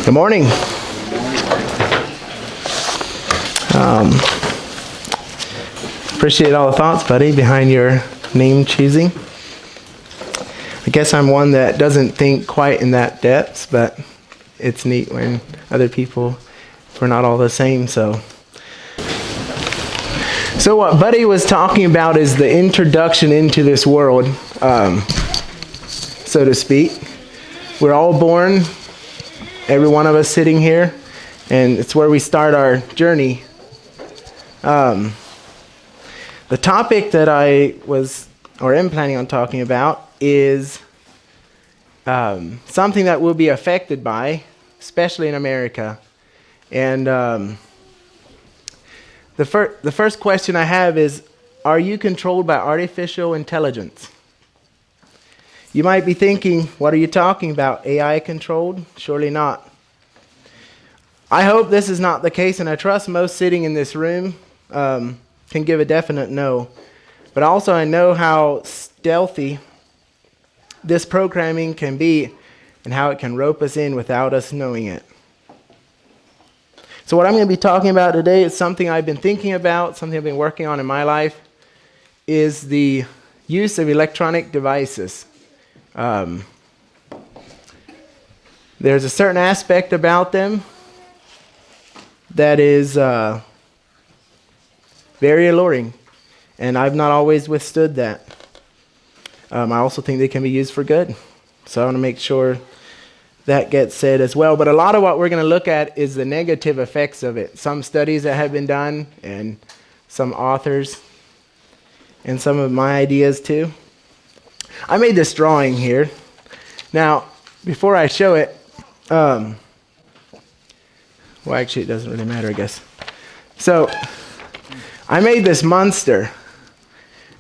Good morning. Appreciate all the thoughts, buddy, behind your name choosing. I guess I'm one that doesn't think quite in that depth, but it's neat when other people, we're not all the same, so what Buddy was talking about is the introduction into this world, so to speak. We're all born, every one of us sitting here, and it's where we start our journey. The topic that I am planning on talking about is something that we'll be affected by, especially in America. And the first question I have is, are you controlled by artificial intelligence? You might be thinking, what are you talking about? AI controlled? Surely not. I hope this is not the case, and I trust most sitting in this room can give a definite no. But also I know how stealthy this programming can be and how it can rope us in without us knowing it. So what I'm going to be talking about today is something I've been thinking about, something I've been working on in my life, is the use of electronic devices. There's a certain aspect about them that is very alluring, and I've not always withstood that. I also think they can be used for good, so I want to make sure that gets said as well. But a lot of what we're going to look at is the negative effects of it. Some studies that have been done, and some authors, and some of my ideas too. I made this drawing here. Now, before I show it, well, actually it doesn't really matter, I guess. So, I made this monster.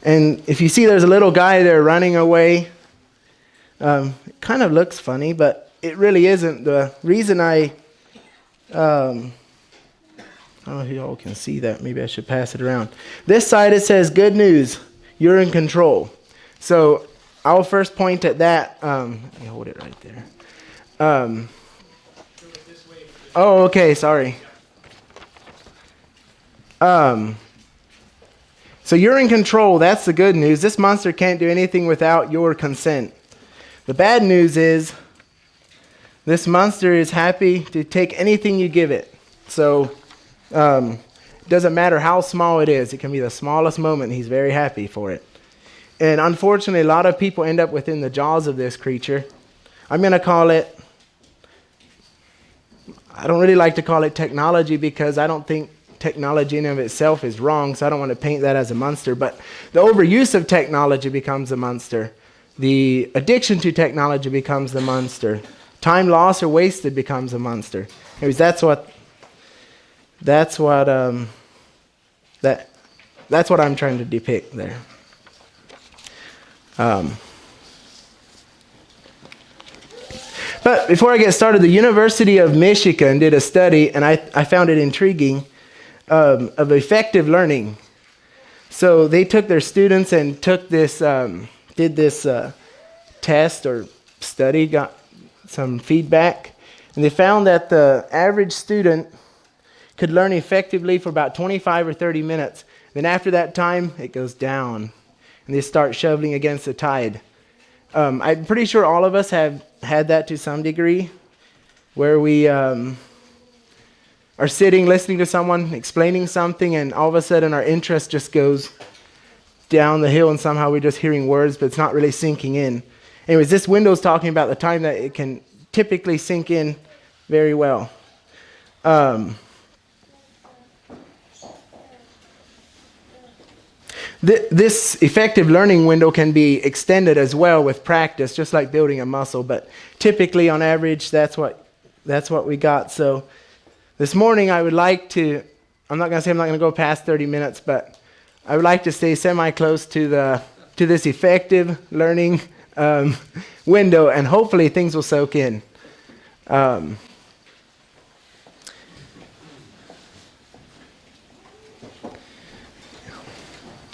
And if you see there's a little guy there running away, it kind of looks funny, but it really isn't. The reason I don't know if you all can see that. Maybe I should pass it around. This side it says, good news, you're in control. So I'll first point at that. Let me hold it right there. Oh, okay, sorry. So you're in control. That's the good news. This monster can't do anything without your consent. The bad news is this monster is happy to take anything you give it. So it doesn't matter how small it is. It can be the smallest moment. He's very happy for it. And unfortunately, a lot of people end up within the jaws of this creature. I'm going to call it, I don't really like to call it technology because I don't think technology in and of itself is wrong, so I don't want to paint that as a monster. But the overuse of technology becomes a monster. The addiction to technology becomes the monster. Time lost or wasted becomes a monster. Anyways, that's what I'm trying to depict there. But before I get started, the University of Michigan did a study, and I found it intriguing, of effective learning. So they took their students and did this test or study, got some feedback, and they found that the average student could learn effectively for about 25 or 30 minutes. Then after that time, it goes down, and they start shoveling against the tide. I'm pretty sure all of us have had that to some degree, where we are sitting, listening to someone explaining something, and all of a sudden our interest just goes down the hill, and somehow we're just hearing words, but it's not really sinking in. Anyways, this window is talking about the time that it can typically sink in very well. This effective learning window can be extended as well with practice, just like building a muscle. But typically, on average, that's what we got. So this morning, I would like to. I'm not going to say I'm not going to go past 30 minutes, but I would like to stay semi-close to this effective learning window, and hopefully things will soak in.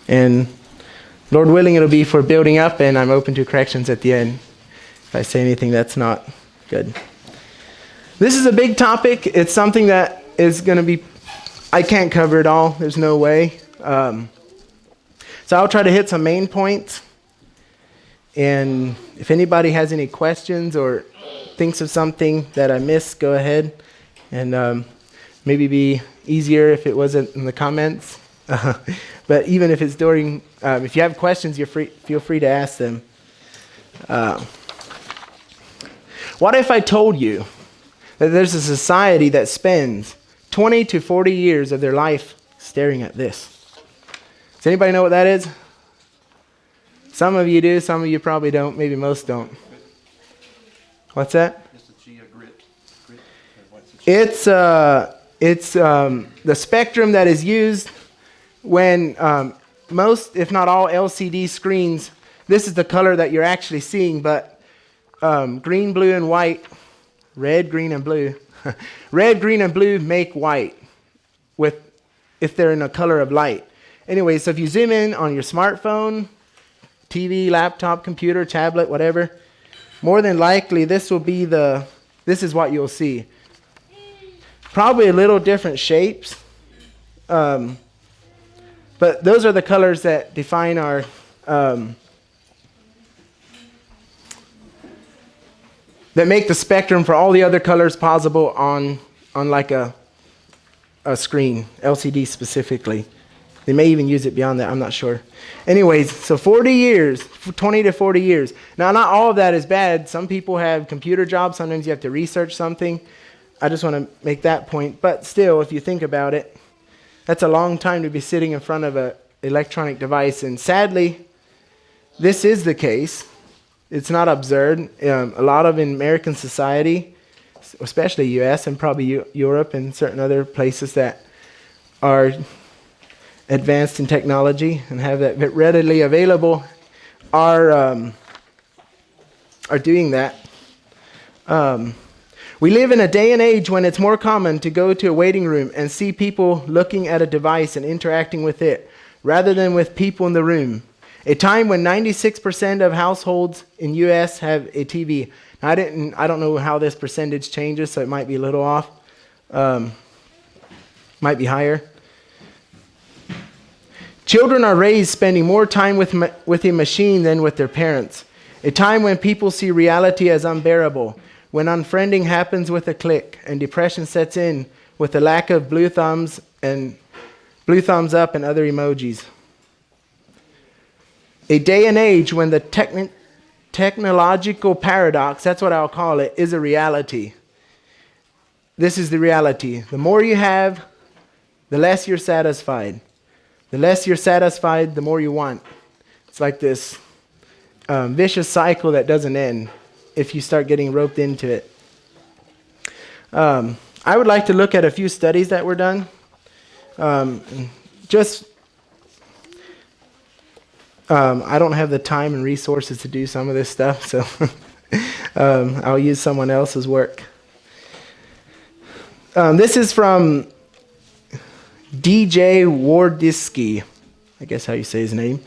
And Lord willing, it'll be for building up, and I'm open to corrections at the end if I say anything that's not good. This is a big topic. It's something that is going to be, I can't cover it all. There's no way. So I'll try to hit some main points. And if anybody has any questions or thinks of something that I missed, go ahead. And maybe be easier if it wasn't in the comments. But even if it's during, if you have questions, feel free to ask them. What if I told you that there's a society that spends 20 to 40 years of their life staring at this? Does anybody know what that is? Some of you do, some of you probably don't, maybe most don't. What's that? It's the spectrum that is used when most, if not all, LCD screens, this is the color that you're actually seeing, but green, blue, and white, red, green, and blue. Red, green, and blue make white if they're in a color of light. Anyway, so if you zoom in on your smartphone, TV, laptop, computer, tablet, whatever, more than likely this is what you'll see. Probably a little different shapes, but those are the colors that define our that make the spectrum for all the other colors possible on like a screen, LCD specifically. They may even use it beyond that, I'm not sure. Anyways, so 40 years, 20 to 40 years. Now, not all of that is bad. Some people have computer jobs. Sometimes you have to research something. I just want to make that point. But still, if you think about it, that's a long time to be sitting in front of an electronic device. And sadly, this is the case. It's not absurd. A lot of in American society, especially U.S. and probably Europe and certain other places that are advanced in technology and have that readily available, are doing that. We live in a day and age when it's more common to go to a waiting room and see people looking at a device and interacting with it, rather than with people in the room. A time when 96% of households in U.S. have a TV. Now, I don't know how this percentage changes, so it might be a little off. Might be higher. Children are raised spending more time with a machine than with their parents. A time when people see reality as unbearable, when unfriending happens with a click, and depression sets in with the lack of blue thumbs up and other emojis. A day and age when the technological paradox, that's what I'll call it, is a reality. This is the reality. The more you have, the less you're satisfied. The less you're satisfied, the more you want. It's like this vicious cycle that doesn't end if you start getting roped into it. I would like to look at a few studies that were done. I don't have the time and resources to do some of this stuff, so I'll use someone else's work. This is from DJ Wardisky, I guess how you say his name.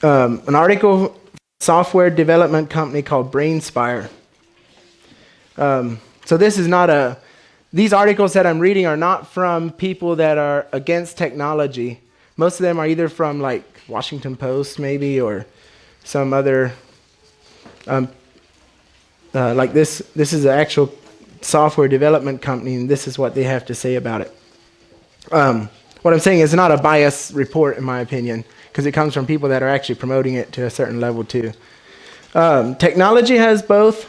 An article, software development company called BrainSpire. So this is not these articles that I'm reading are not from people that are against technology. Most of them are either from like Washington Post maybe, or some other, like this is an actual software development company, and this is what they have to say about it. What I'm saying is not a biased report, in my opinion, because it comes from people that are actually promoting it to a certain level too. Technology has both,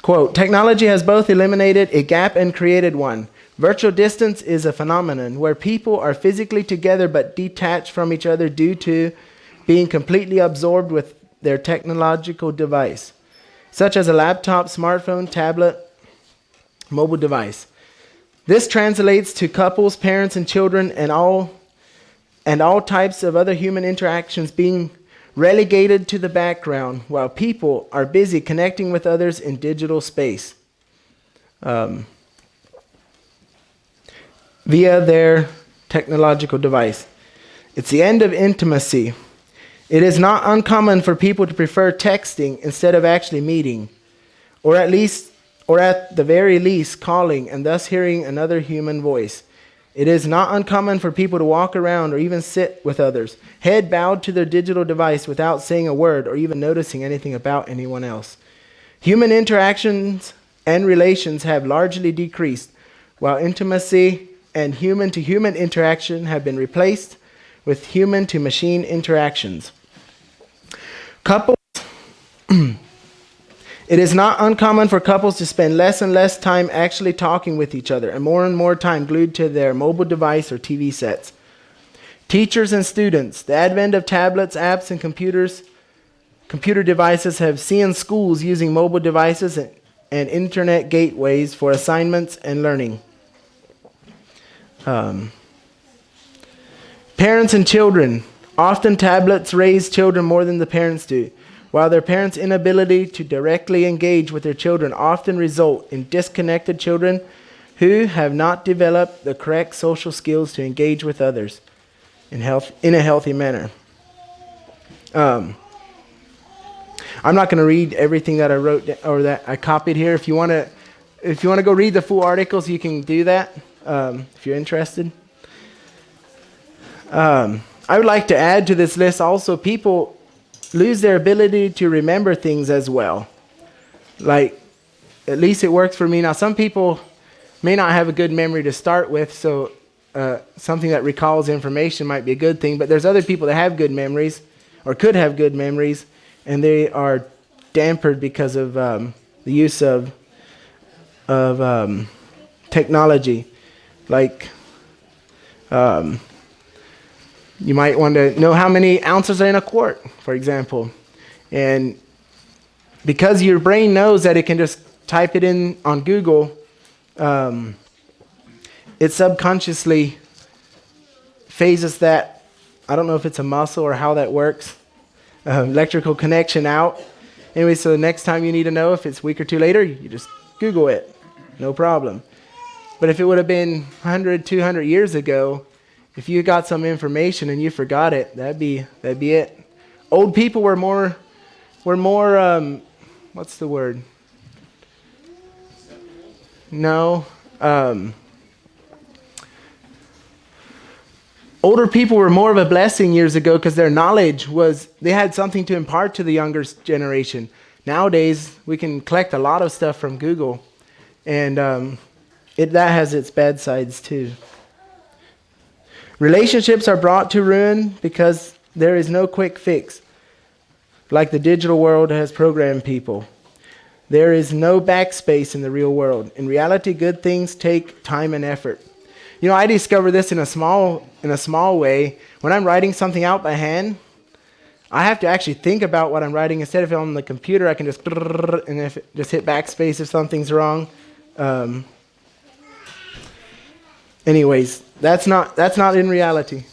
quote, technology has both eliminated a gap and created one. Virtual distance is a phenomenon where people are physically together but detached from each other due to being completely absorbed with their technological device, such as a laptop, smartphone, tablet, mobile device. This translates to couples, parents, and children, and all types of other human interactions being relegated to the background while people are busy connecting with others in digital space via their technological device. It's the end of intimacy. It is not uncommon for people to prefer texting instead of actually meeting, or at least or at the very least calling and thus hearing another human voice. It is not uncommon for people to walk around or even sit with others, head bowed to their digital device without saying a word or even noticing anything about anyone else. Human interactions and relations have largely decreased, while intimacy and human-to-human interaction have been replaced with human-to-machine interactions. Couples. It is not uncommon for couples to spend less and less time actually talking with each other and more time glued to their mobile device or TV sets. Teachers and students, the advent of tablets, apps, and computer devices have seen schools using mobile devices and internet gateways for assignments and learning. Parents and children. Often tablets raise children more than the parents do, while their parents' inability to directly engage with their children often result in disconnected children who have not developed the correct social skills to engage with others in a healthy manner. I'm not going to read everything that I wrote or that I copied here. If you want to go read the full articles, you can do that if you're interested. I would like to add to this list also people lose their ability to remember things as well. Like, at least it works for me. Now, some people may not have a good memory to start with, so something that recalls information might be a good thing, but there's other people that have good memories or could have good memories, and they are dampened because of the use of technology. Like, you might want to know how many ounces are in a quart, for example. And because your brain knows that it can just type it in on Google, it subconsciously phases that, I don't know if it's a muscle or how that works, electrical connection out. Anyway, so the next time you need to know if it's a week or two later, you just Google it. No problem. But if it would have been 100, 200 years ago, if you got some information and you forgot it, that'd be it. Old people were more what's the word? No. Older people were more of a blessing years ago because their knowledge they had something to impart to the younger generation. Nowadays, we can collect a lot of stuff from Google, and that has its bad sides too. Relationships are brought to ruin because there is no quick fix, like the digital world has programmed people. There is no backspace in the real world. In reality, good things take time and effort. You know, I discovered this in a small way. When I'm writing something out by hand, I have to actually think about what I'm writing. Instead of on the computer, I can just hit backspace if something's wrong. Anyways, that's not in reality.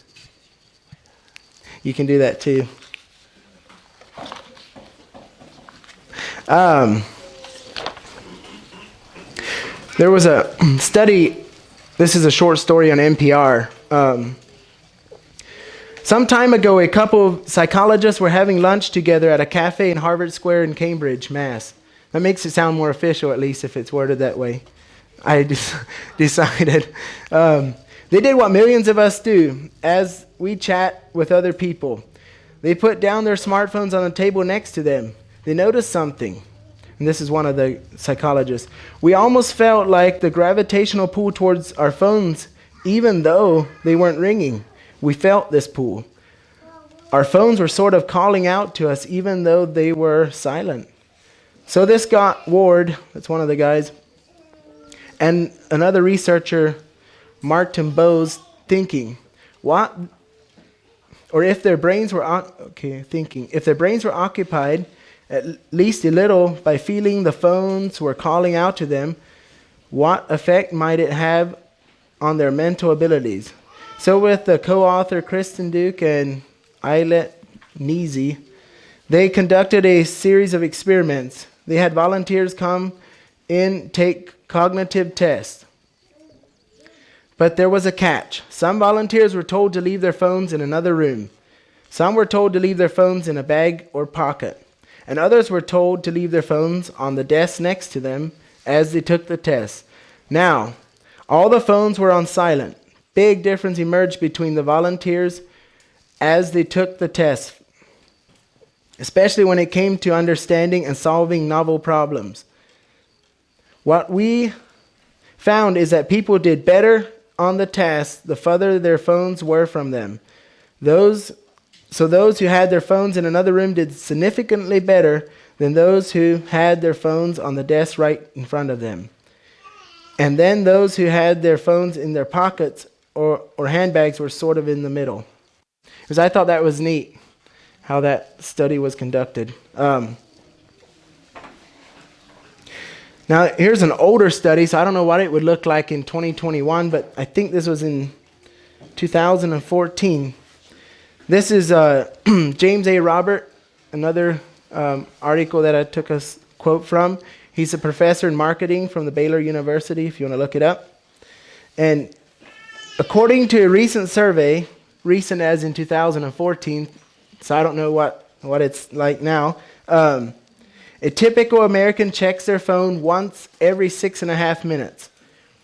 You can do that too. There was a study. This is a short story on NPR. Some time ago, a couple of psychologists were having lunch together at a cafe in Harvard Square in Cambridge, Mass. That makes it sound more official, at least if it's worded that way. I decided. They did what millions of us do as we chat with other people. They put down their smartphones on the table next to them. They noticed something. And this is one of the psychologists. We almost felt like the gravitational pull towards our phones, even though they weren't ringing. We felt this pull. Our phones were sort of calling out to us, even though they were silent. So this got Ward, that's one of the guys, and another researcher, Martin Bowes, thinking, if their brains were occupied at least a little by feeling the phones were calling out to them, what effect might it have on their mental abilities? So with the co-author Kristen Duke and Eilert Neasy, they conducted a series of experiments. They had volunteers come in, take cognitive tests. But there was a catch. Some volunteers were told to leave their phones in another room. Some were told to leave their phones in a bag or pocket. And others were told to leave their phones on the desk next to them as they took the test. Now, all the phones were on silent. Big difference emerged between the volunteers as they took the test, especially when it came to understanding and solving novel problems. What we found is that people did better on the task the further their phones were from them. Those who had their phones in another room did significantly better than those who had their phones on the desk right in front of them. And then those who had their phones in their pockets or handbags were sort of in the middle. Because I thought that was neat, how that study was conducted. Now, here's an older study, so I don't know what it would look like in 2021, but I think this was in 2014. This is James A. Robert, another article that I took a quote from. He's a professor in marketing from the Baylor University, if you want to look it up. And according to a recent survey, recent as in 2014, so I don't know what it's like now, a typical American checks their phone once every 6.5 minutes,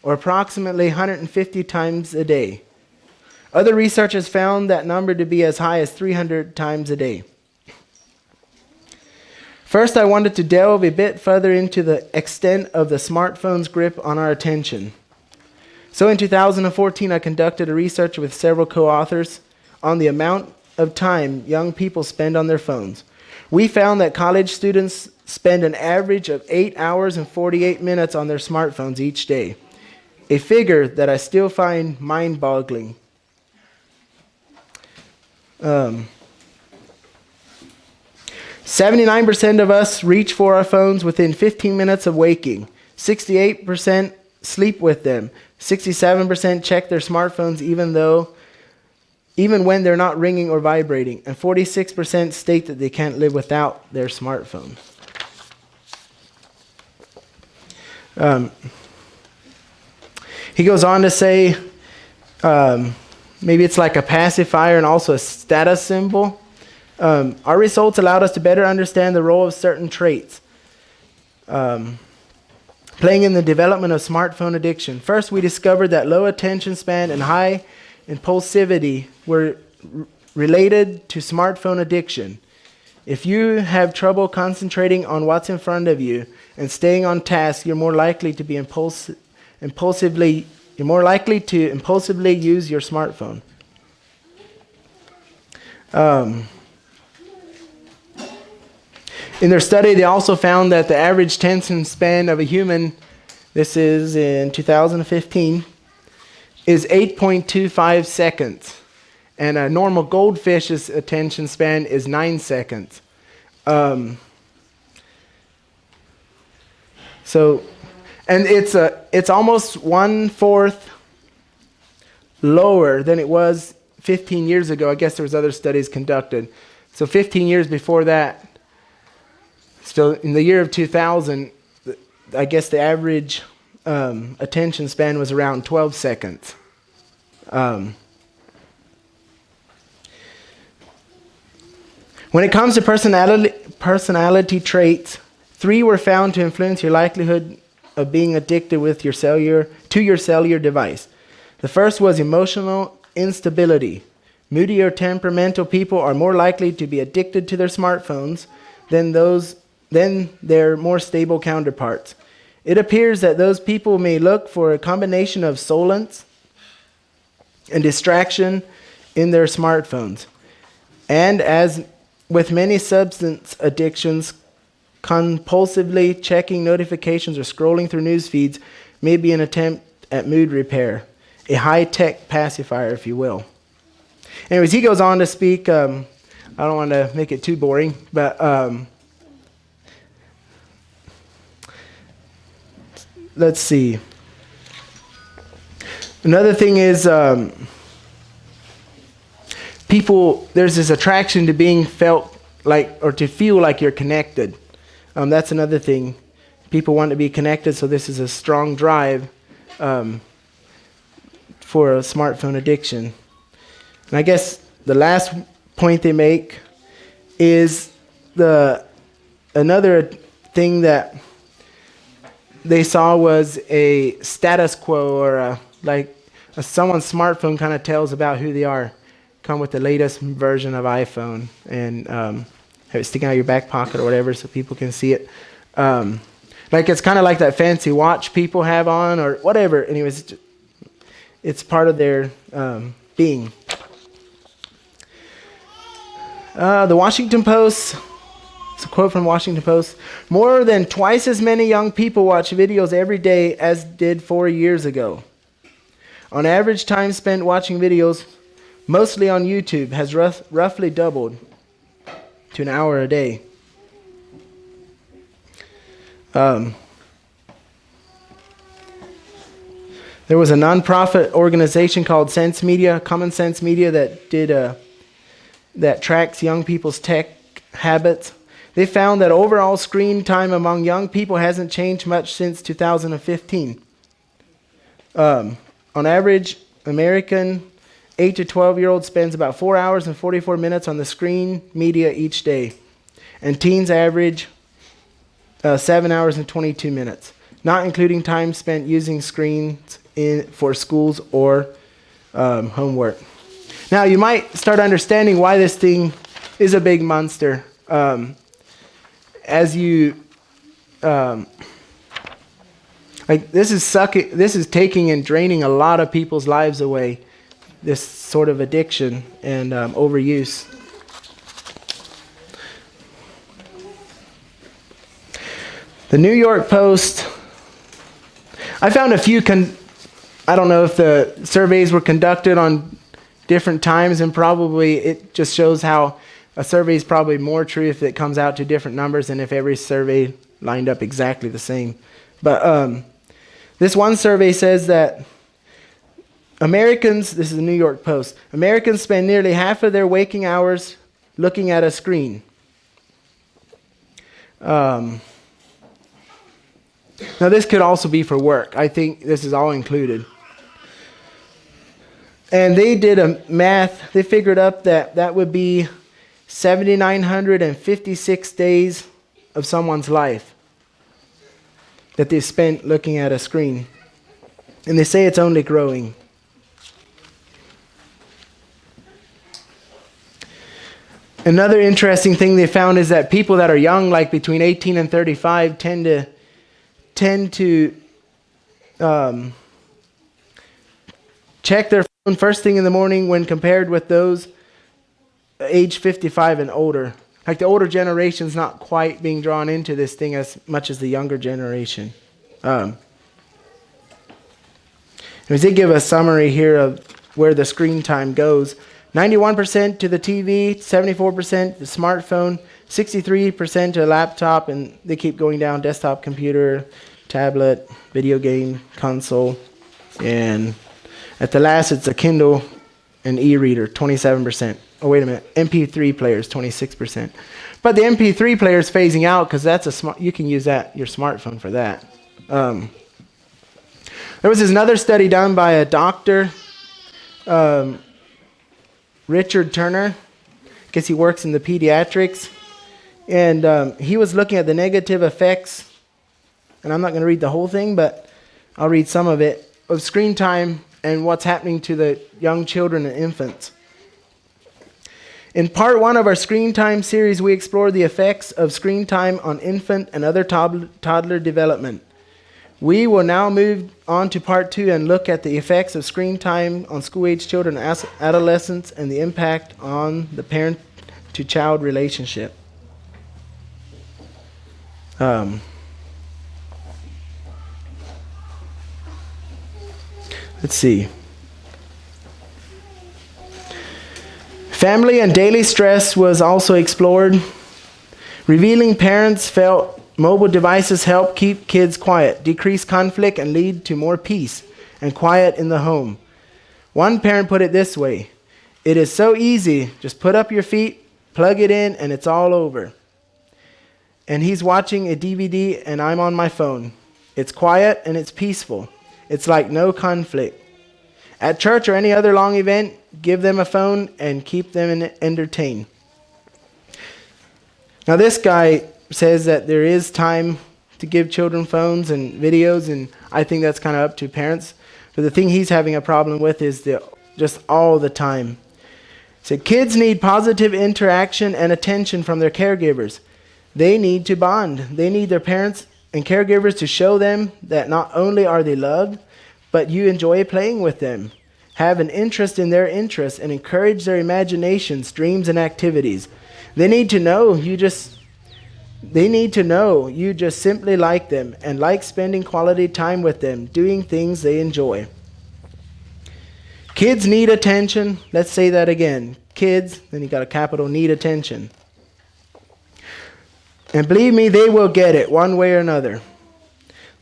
or approximately 150 times a day. Other researchers found that number to be as high as 300 times a day. First, I wanted to delve a bit further into the extent of the smartphone's grip on our attention. So in 2014, I conducted a research with several co-authors on the amount of time young people spend on their phones. We found that college students spend an average of 8 hours and 48 minutes on their smartphones each day, a figure that I still find mind-boggling. 79% of us reach for our phones within 15 minutes of waking. 68% sleep with them. 67% check their smartphones even when they're not ringing or vibrating. And 46% state that they can't live without their smartphone. He goes on to say, maybe it's like a pacifier and also a status symbol. Our results allowed us to better understand the role of certain traits playing in the development of smartphone addiction. First, we discovered that low attention span and high impulsivity were related to smartphone addiction. If you have trouble concentrating on what's in front of you and staying on task, you're more likely to impulsively use your smartphone. In their study, they also found that the average attention span of a human, this is in 2015, is 8.25 seconds. And a normal goldfish's attention span is 9 seconds. And it's almost 1/4 lower than it was 15 years ago. I guess there was other studies conducted. So 15 years before that, still in the year of 2000, I guess the average attention span was around 12 seconds. When it comes to personality traits, 3 were found to influence your likelihood of being addicted to your cellular device. The first was emotional instability. Moody or temperamental people are more likely to be addicted to their smartphones than their more stable counterparts. It appears that those people may look for a combination of solace and distraction in their smartphones. And as with many substance addictions, compulsively checking notifications or scrolling through news feeds may be an attempt at mood repair, a high-tech pacifier, if you will. Anyways, he goes on to speak. I don't want to make it too boring, but let's see. Another thing is there's this attraction to being felt like, or to feel like you're connected. That's another thing. People want to be connected, so this is a strong drive for a smartphone addiction. And I guess the last point they make is another thing that they saw was a status quo, or someone's smartphone kind of tells about who they are. Come with the latest version of iPhone, and have it sticking out of your back pocket or whatever so people can see it. It's kind of like that fancy watch people have on or whatever. Anyways, it's part of their being. The Washington Post, it's a quote from Washington Post. More than twice as many young people watch videos every day as did 4 years ago. On average, time spent watching videos, mostly on YouTube, has roughly doubled to an hour a day. There was a nonprofit organization called Common Sense Media, that tracks young people's tech habits. They found that overall screen time among young people hasn't changed much since 2015. On average, American 8 to 12-year-old spends about 4 hours and 44 minutes on the screen media each day. And teens average 7 hours and 22 minutes, not including time spent using screens for schools or homework. Now, you might start understanding why this thing is a big monster. This is taking and draining a lot of people's lives away, this sort of addiction and overuse. The New York Post, I found a few, I don't know if the surveys were conducted on different times, and probably it just shows how a survey is probably more true if it comes out to different numbers than if every survey lined up exactly the same. But this one survey says that Americans, this is the New York Post, Americans spend nearly half of their waking hours looking at a screen. Now, this could also be for work. I think this is all included. And they did a math. They figured up that would be 7,956 days of someone's life that they spent looking at a screen. And they say it's only growing. Another interesting thing they found is that people that are young, like between 18 and 35, tend to check their phone first thing in the morning when compared with those age 55 and older. Like the older generation's not quite being drawn into this thing as much as the younger generation. They give a summary here of where the screen time goes. 91% to the TV, 74% to the smartphone, 63% to a laptop, and they keep going down: desktop computer, tablet, video game, console, and at the last it's a Kindle and e-reader, 27%. Oh, wait a minute, MP3 players, 26%. But the MP3 player is phasing out because you can use your smartphone for that. There was another study done by a doctor, Richard Turner. I guess he works in the pediatrics. And he was looking at the negative effects, and I'm not going to read the whole thing, but I'll read some of it, of screen time and what's happening to the young children and infants. In part 1 of our screen time series, we explored the effects of screen time on infant and other toddler development. We will now move on to part 2 and look at the effects of screen time on school-age children and adolescents and the impact on the parent-to-child relationship. Let's see. Family and daily stress was also explored. Revealing parents felt mobile devices help keep kids quiet, decrease conflict, and lead to more peace and quiet in the home. One parent put it this way: "It is so easy. Just put up your feet, plug it in, and it's all over. And he's watching a DVD, and I'm on my phone. It's quiet and it's peaceful. It's like no conflict. At church or any other long event, give them a phone and keep them entertained." Now, this guy says that there is time to give children phones and videos, and I think that's kind of up to parents. But the thing he's having a problem with is just all the time. So kids need positive interaction and attention from their caregivers. They need to bond. They need their parents and caregivers to show them that not only are they loved, but you enjoy playing with them. Have an interest in their interests and encourage their imaginations, dreams, and activities. They need to know you just simply like them and like spending quality time with them, doing things they enjoy. Kids need attention. Let's say that again. Kids, then you got a capital, need attention. And believe me, they will get it one way or another.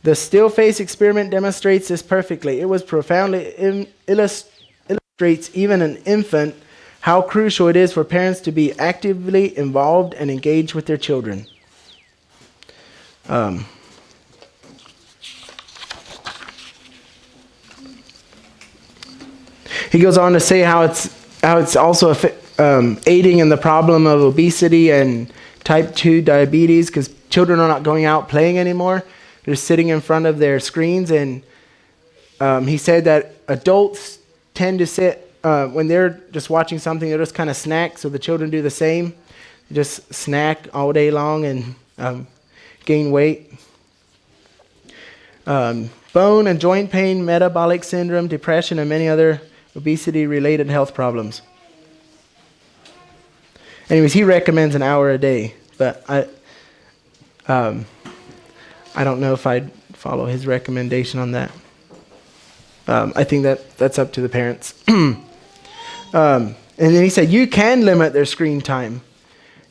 The still face experiment demonstrates this perfectly. It was profoundly illustrates even an infant how crucial it is for parents to be actively involved and engaged with their children. He goes on to say how it's also aiding in the problem of obesity and type 2 diabetes, because children are not going out playing anymore. They're sitting in front of their screens, and he said that adults tend to sit, when they're just watching something, they'll just kind of snack, so the children do the same. They just snack all day long and gain weight. Bone and joint pain, metabolic syndrome, depression, and many other obesity-related health problems. Anyways, he recommends an hour a day, but I don't know if I'd follow his recommendation on that. I think that's up to the parents. And then he said, you can limit their screen time.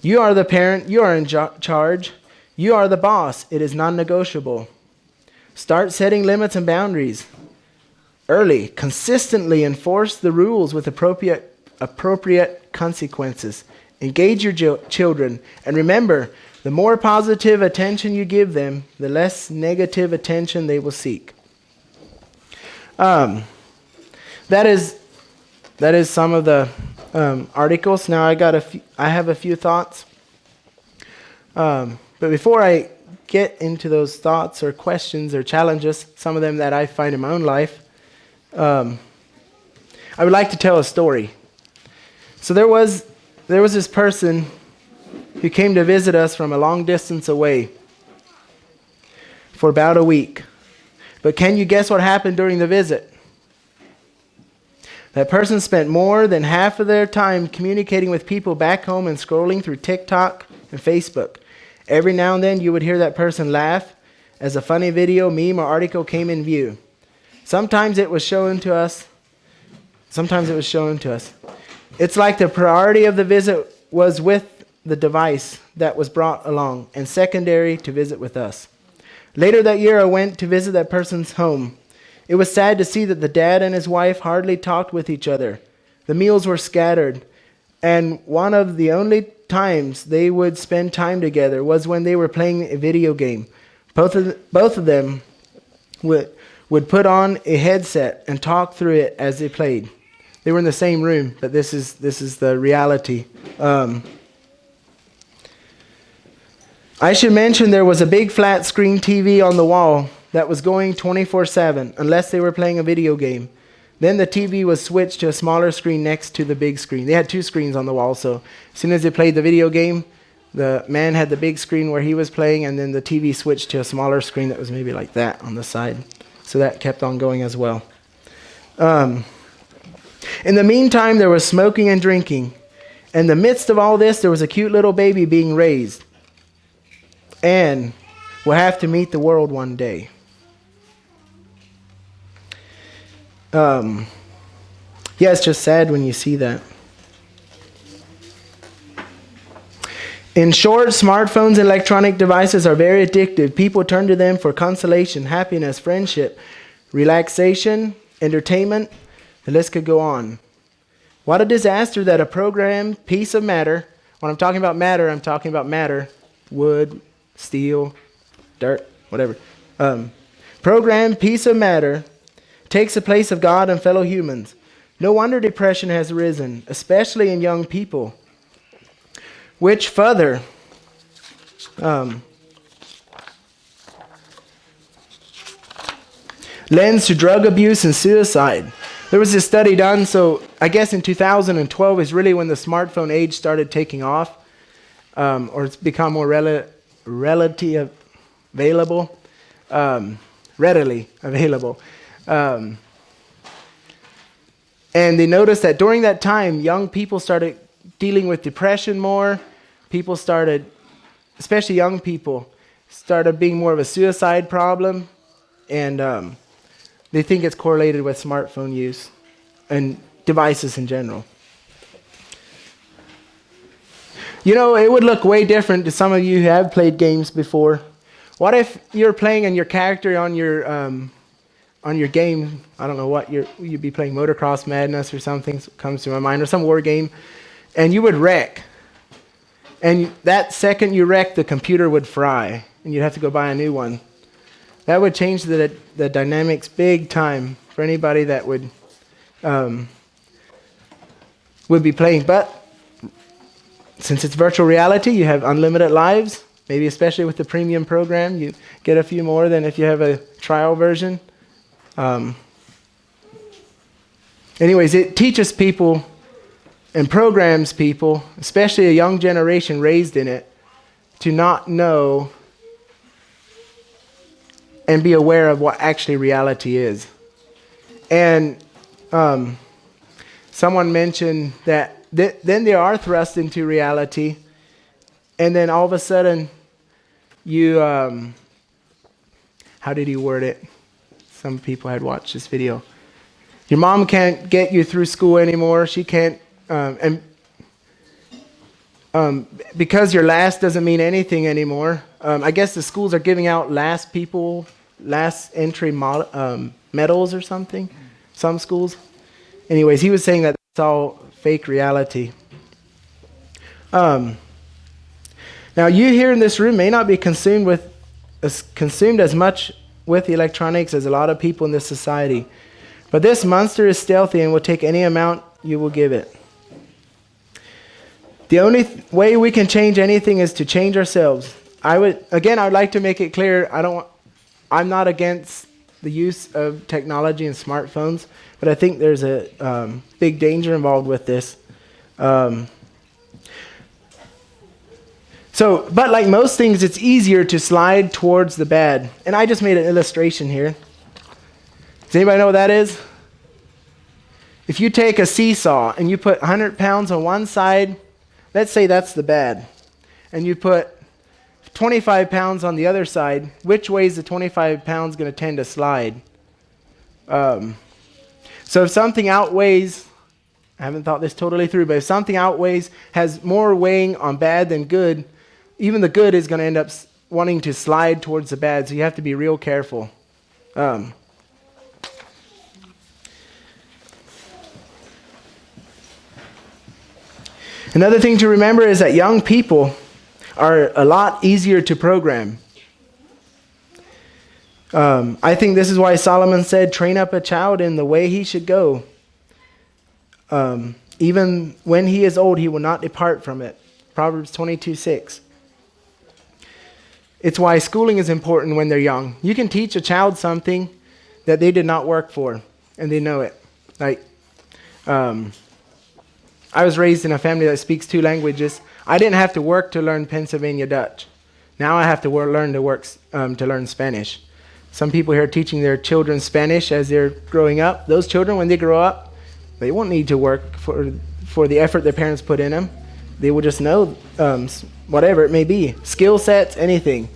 You are the parent. You are in charge. You are the boss. It is non-negotiable. Start setting limits and boundaries early. Consistently enforce the rules with appropriate consequences. Engage your children. And remember, the more positive attention you give them, the less negative attention they will seek. That is some of the articles. Now I have a few thoughts. But before I get into those thoughts or questions or challenges, some of them that I find in my own life, I would like to tell a story. So there was this person who came to visit us from a long distance away for about a week. But can you guess what happened during the visit? That person spent more than half of their time communicating with people back home and scrolling through TikTok and Facebook. Every now and then you would hear that person laugh as a funny video, meme, or article came in view. Sometimes it was shown to us. It's like the priority of the visit was with the device that was brought along and secondary to visit with us. Later that year, I went to visit that person's home. It was sad to see that the dad and his wife hardly talked with each other. The meals were scattered, and one of the only times they would spend time together was when they were playing a video game. Both of them would put on a headset and talk through it as they played. They were in the same room, but this is the reality. I should mention there was a big flat screen TV on the wall that was going 24/7 unless they were playing a video game. Then the TV was switched to a smaller screen next to the big screen. They had two screens on the wall, so as soon as they played the video game, the man had the big screen where he was playing, and then the TV switched to a smaller screen that was maybe like that on the side. So that kept on going as well. In the meantime, there was smoking and drinking. In the midst of all this, there was a cute little baby being raised. And will have to meet the world one day. Yeah, it's just sad when you see that. In short, smartphones and electronic devices are very addictive. People turn to them for consolation, happiness, friendship, relaxation, entertainment. The list could go on. What a disaster that a programmed piece of matter, when I'm talking about matter, wood, steel, dirt, whatever. Programmed piece of matter takes the place of God and fellow humans. No wonder depression has arisen, especially in young people, which further lends to drug abuse and suicide. There was this study done, so I guess in 2012 is really when the smartphone age started taking off, or it's become more readily available. And they noticed that during that time, young people started dealing with depression more. People started, especially young people, started being more of a suicide problem. And they think it's correlated with smartphone use and devices in general. You know, it would look way different to some of you who have played games before. What if you're playing and your character on your game, I don't know what, you'd be playing Motocross Madness or something, comes to my mind, or some war game, and you would wreck. And that second you wreck, the computer would fry, and you'd have to go buy a new one. That would change the dynamics big time for anybody that would be playing. But since it's virtual reality, you have unlimited lives. Maybe especially with the premium program, you get a few more than if you have a trial version. Anyways, it teaches people and programs people, especially a young generation raised in it, to not know and be aware of what actually reality is. And someone mentioned that then they are thrust into reality, and then all of a sudden you, how did he word it? Some people had watched this video. Your mom can't get you through school anymore. She can't, because your last doesn't mean anything anymore. I guess the schools are giving out last entry medals or something. Some schools. Anyways, he was saying that it's all fake reality. Now, you here in this room may not be consumed as much with electronics as a lot of people in this society. But this monster is stealthy and will take any amount you will give it. The only way we can change anything is to change ourselves. I would like to make it clear, I'm not against the use of technology and smartphones, but I think there's a big danger involved with this. But like most things, it's easier to slide towards the bad. And I just made an illustration here. Does anybody know what that is? If you take a seesaw and you put 100 pounds on one side, let's say that's the bad, and you put 25 pounds on the other side, which way is the 25 pounds going to tend to slide? So if something outweighs, I haven't thought this totally through, but if something has more weighing on bad than good, even the good is going to end up wanting to slide towards the bad, so you have to be real careful. Another thing to remember is that young people are a lot easier to program. I think this is why Solomon said, train up a child in the way he should go. Even when he is old, he will not depart from it. Proverbs 22:6. It's why schooling is important when they're young. You can teach a child something that they did not work for, and they know it. Like, I was raised in a family that speaks 2 languages. I didn't have to work to learn Pennsylvania Dutch. Now I have to learn to learn Spanish. Some people here are teaching their children Spanish as they're growing up. Those children, when they grow up, they won't need to work for the effort their parents put in them. They will just know whatever it may be. Skill sets, anything.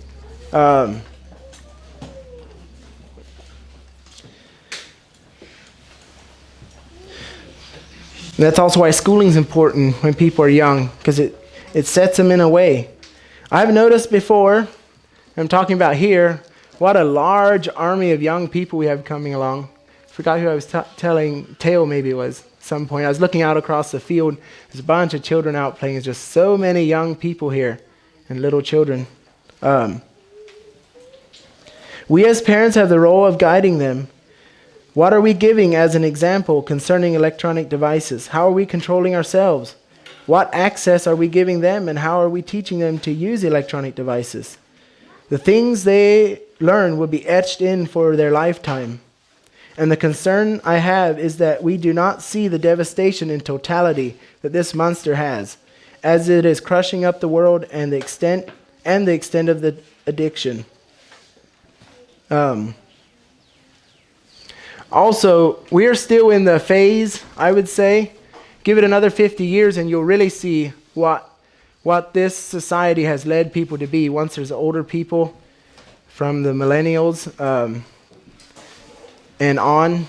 That's also why schooling is important when people are young, because it sets them in a way. I've noticed before, I'm talking about here, what a large army of young people we have coming along. Forgot who I was telling, Teo maybe it was, at some point. I was looking out across the field. There's a bunch of children out playing. There's just so many young people here and little children. We as parents have the role of guiding them. What are we giving as an example concerning electronic devices? How are we controlling ourselves? What access are we giving them, and how are we teaching them to use electronic devices? The things they learn will be etched in for their lifetime. And the concern I have is that we do not see the devastation in totality that this monster has, as it is crushing up the world and the extent of the addiction. Also, we are still in the phase, I would say. Give it another 50 years and you'll really see what this society has led people to be. Once there's older people from the millennials and on,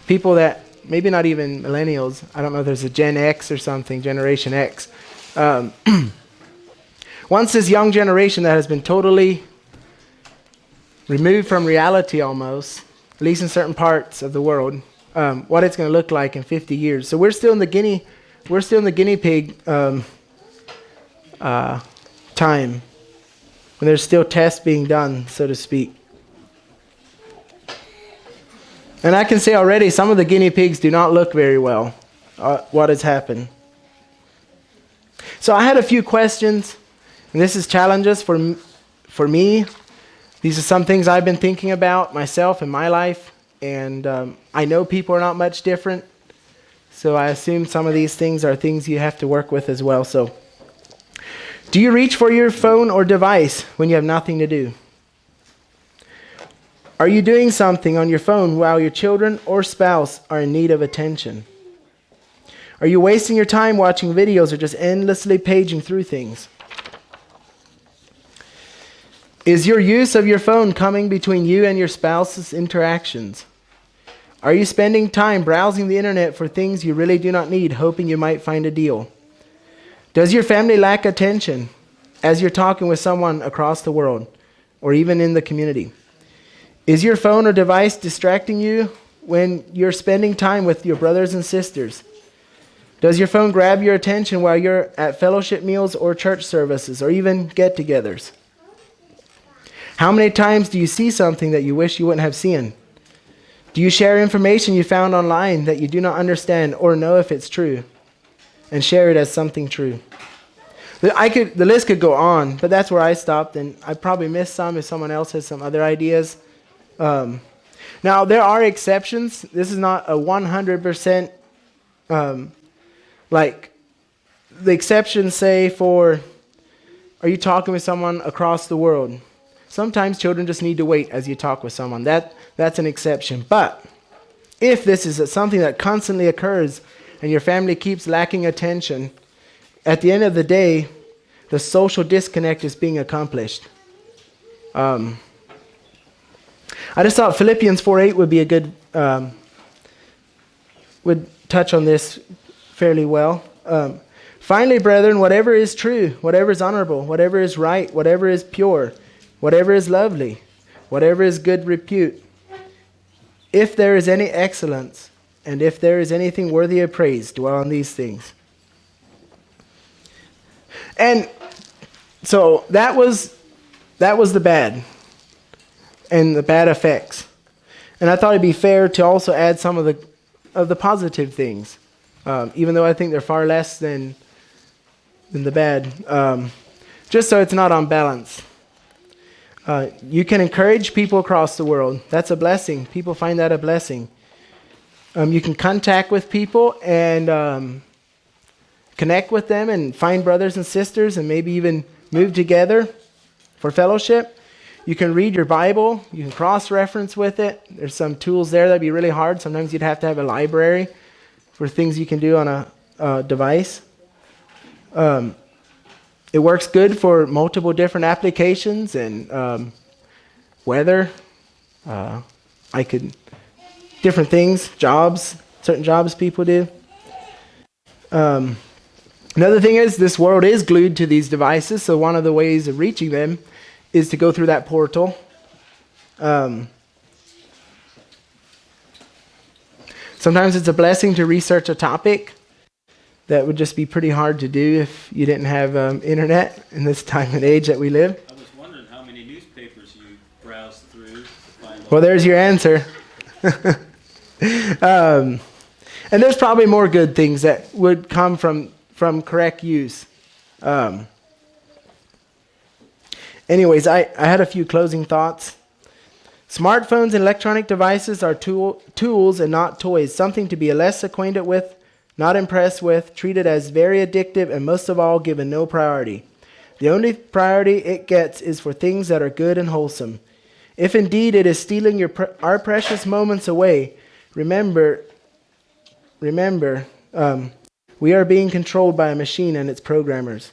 people that, maybe not even millennials, I don't know if there's a Gen X or something, Generation X. Once this young generation that has been totally removed from reality almost, at least in certain parts of the world, what it's going to look like in 50 years. So we're still in the guinea pig time, when there's still tests being done, so to speak. And I can say already, some of the guinea pigs do not look very well, what has happened. So I had a few questions, and this is challenges for me. These are some things I've been thinking about myself in my life, and I know people are not much different, so I assume some of these things are things you have to work with as well. So, do you reach for your phone or device when you have nothing to do? Are you doing something on your phone while your children or spouse are in need of attention? Are you wasting your time watching videos or just endlessly paging through things? Is your use of your phone coming between you and your spouse's interactions? Are you spending time browsing the internet for things you really do not need, hoping you might find a deal? Does your family lack attention as you're talking with someone across the world or even in the community? Is your phone or device distracting you when you're spending time with your brothers and sisters? Does your phone grab your attention while you're at fellowship meals or church services or even get-togethers? How many times do you see something that you wish you wouldn't have seen? Do you share information you found online that you do not understand or know if it's true and share it as something true? The list could go on, but that's where I stopped, and I probably missed some if someone else has some other ideas. Now, there are exceptions. This is not a 100%, like the exceptions say for, are you talking with someone across the world? Sometimes children just need to wait as you talk with someone. That's an exception. But if this is something that constantly occurs and your family keeps lacking attention, at the end of the day, the social disconnect is being accomplished. I just thought Philippians 4:8 would be a good, would touch on this fairly well. Finally, brethren, whatever is true, whatever is honorable, whatever is right, whatever is pure, whatever is lovely, whatever is good repute, if there is any excellence, and if there is anything worthy of praise, dwell on these things. And so that was the bad and the bad effects. And I thought it'd be fair to also add some of the positive things, even though I think they're far less than the bad, just so it's not unbalanced. You can encourage people across the world. That's a blessing. People find that a blessing. You can contact with people and connect with them and find brothers and sisters and maybe even move together for fellowship. You can read your Bible. You can cross-reference with it. There's some tools there that'd be really hard. Sometimes you'd have to have a library for things you can do on a device. It works good for multiple different applications and weather. Different things, jobs, certain jobs people do. Another thing is this world is glued to these devices, so one of the ways of reaching them is to go through that portal. Sometimes it's a blessing to research a topic that would just be pretty hard to do if you didn't have internet in this time and age that we live. I was wondering how many newspapers you browsed through to find. Well, there's your answer. And there's probably more good things that would come from correct use. Anyways, I had a few closing thoughts. Smartphones and electronic devices are tools and not toys, something to be less acquainted with, not impressed with, treated as very addictive, and most of all, given no priority. The only priority it gets is for things that are good and wholesome. If indeed it is stealing our precious moments away, remember, we are being controlled by a machine and its programmers.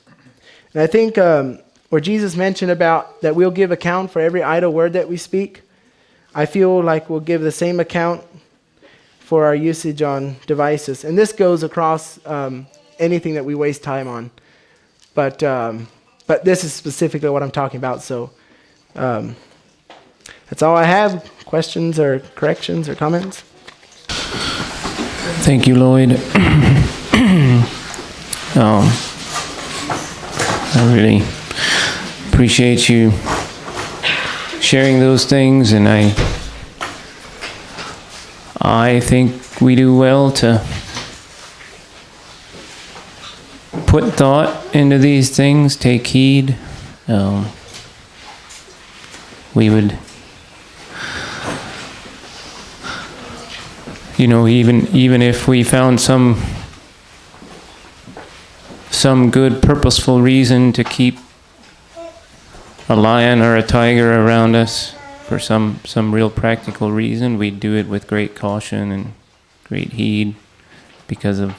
And I think where Jesus mentioned about that we'll give account for every idle word that we speak, I feel like we'll give the same account for our usage on devices. And this goes across anything that we waste time on. But this is specifically what I'm talking about. So that's all I have. Questions or corrections or comments? Thank you, Lloyd. I really appreciate you sharing those things, and I think we do well to put thought into these things, take heed. We would, even if we found some good purposeful reason to keep a lion or a tiger around us for some real practical reason, we'd do it with great caution and great heed because of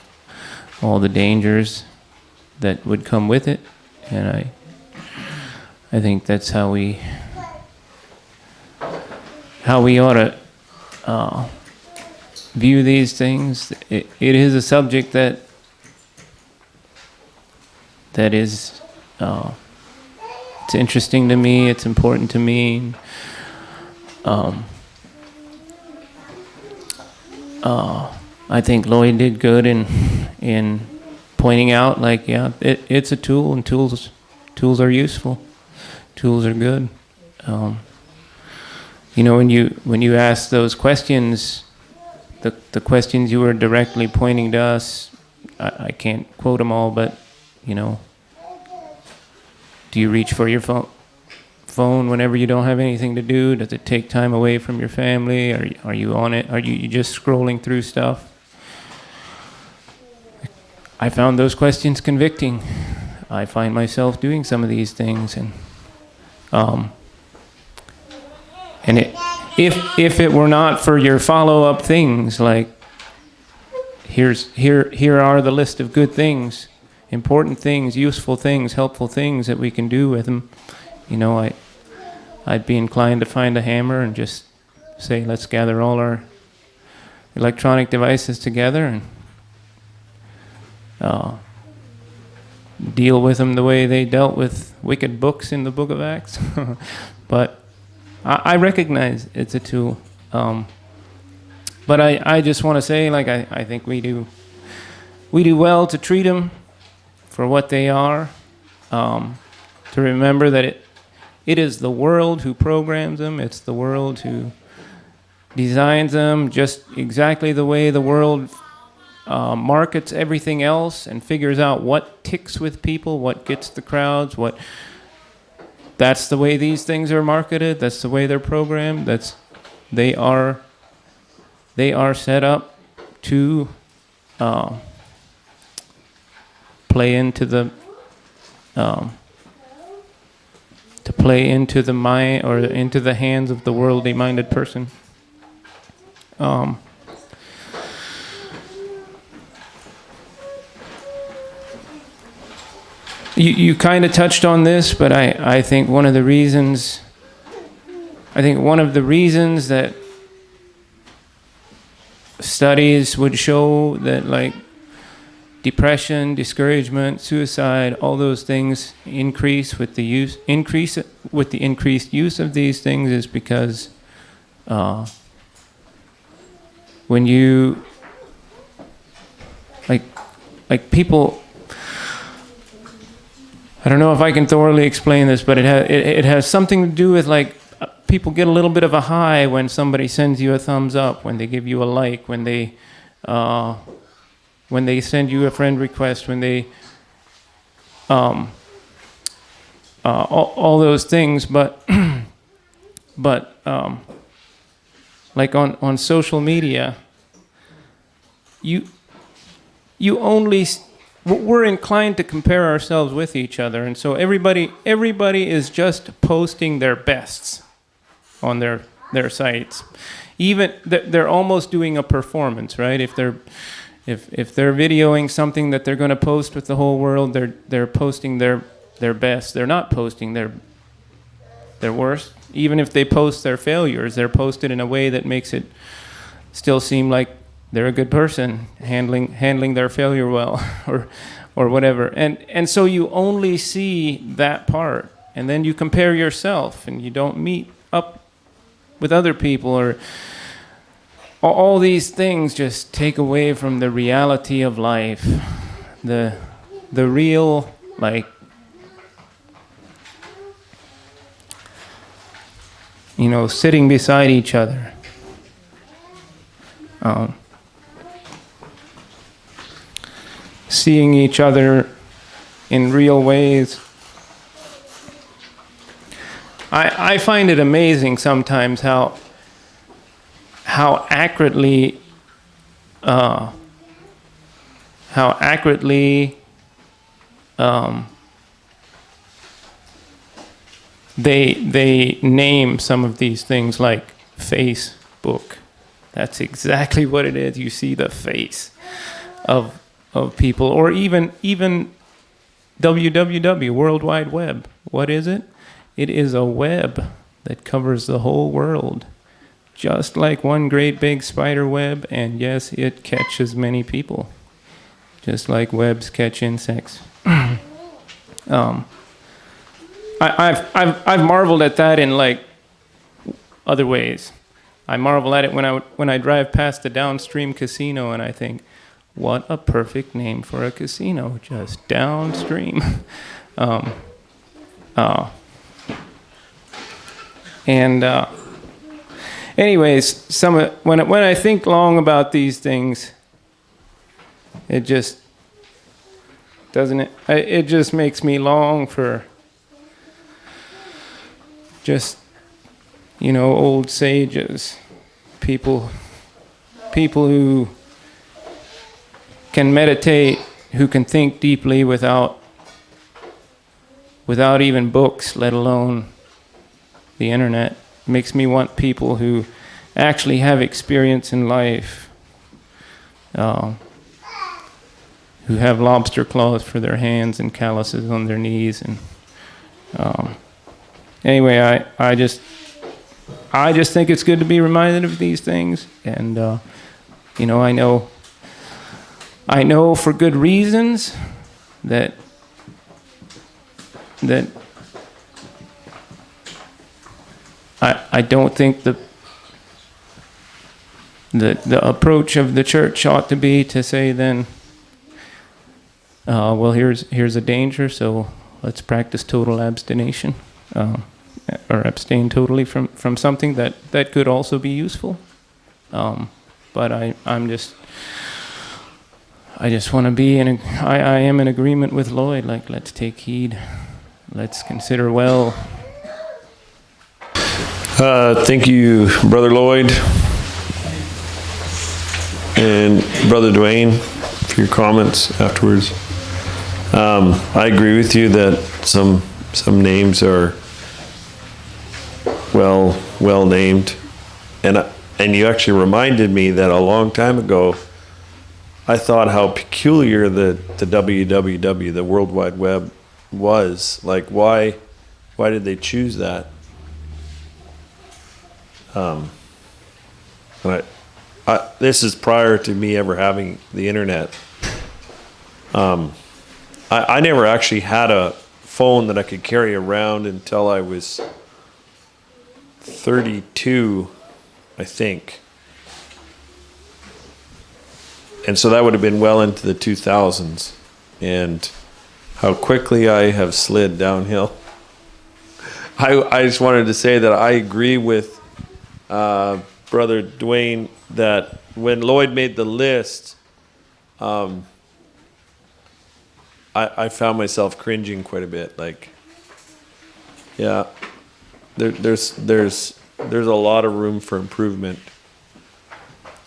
all the dangers that would come with it. And I think that's how we ought to view these things. It is a subject that is it's interesting to me. It's important to me. I think Lloyd did good in pointing out, it's a tool, and tools are useful. Tools are good. When you ask those questions, the questions you were directly pointing to us, I can't quote them all, but do you reach for your phone whenever you don't have anything to do? Does it take time away from your family? Are you on it? Are you just scrolling through stuff? I found those questions convicting. I find myself doing some of these things, and if it were not for your follow-up things, like here are the list of good things, important things, useful things, helpful things that we can do with them, I'd be inclined to find a hammer and just say, let's gather all our electronic devices together and deal with them the way they dealt with wicked books in the book of Acts. But I recognize it's a tool. But I just want to say, I think we do well to treat them for what they are, to remember that it is the world who programs them. It's the world who designs them just exactly the way the world markets everything else and figures out what ticks with people, what gets the crowds, that's the way these things are marketed. That's the way they're programmed. They are set up to play into the mind or into the hands of the worldly-minded person. You kind of touched on this, but I think one of the reasons that studies would show that depression, discouragement, suicide, all those things increase with the increased use of these things is because when you people, I don't know if I can thoroughly explain this, but it has something to do with people get a little bit of a high when somebody sends you a thumbs up, when they give you a like, when they send you a friend request, when they all those things, but like on social media, you only we're inclined to compare ourselves with each other, and so everybody is just posting their bests on their sites. Even they're almost doing a performance, right? If they're videoing something that they're going to post with the whole world, they're posting their best. They're not posting their worst. Even if they post their failures, they're posted in a way that makes it still seem like they're a good person, handling their failure well, or whatever. And so you only see that part, and then you compare yourself, and you don't meet up with other people, or all these things just take away from the reality of life, the real, like, sitting beside each other. Seeing each other in real ways. I find it amazing sometimes how accurately they name some of these things, like Facebook. That's exactly what it is. You see the face of people, or even www, World Wide Web. What is it? It is a web that covers the whole world, just like one great big spider web, and yes, it catches many people, just like webs catch insects. I've marveled at that in like other ways. I marvel at it when I drive past the downstream casino, and I think, what a perfect name for a casino, just downstream. Anyways, when I think long about these things, it just doesn't. It just makes me long for just old sages, people who can meditate, who can think deeply without even books, let alone the internet. Makes me want people who actually have experience in life, who have lobster claws for their hands and calluses on their knees. And anyway, I just think it's good to be reminded of these things, and I know for good reasons that I don't think the approach of the church ought to be to say then, well, here's a danger, so let's practice total abstination, or abstain totally from something that could also be useful. But I just want to be I am in agreement with Lloyd. Like, let's take heed, let's consider well. Thank you, Brother Lloyd and Brother Dwayne, for your comments afterwards. I agree with you that some names are well named, and you actually reminded me that a long time ago I thought how peculiar the www, the World Wide Web, was. Like, why did they choose that? This is prior to me ever having the internet. I never actually had a phone that I could carry around until I was 32, I think. And so that would have been well into the 2000s. And how quickly I have slid downhill. I just wanted to say that I agree with Brother Dwayne that when Lloyd made the list, I found myself cringing quite a bit. Like, yeah, there's a lot of room for improvement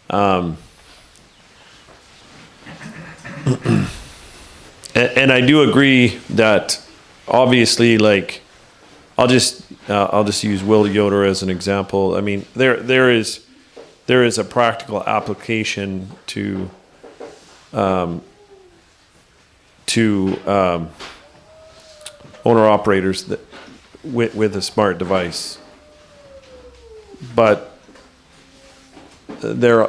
And I do agree that obviously, like, I'll just use Will Yoder as an example. I mean, there is a practical application to owner operators that with a smart device, but there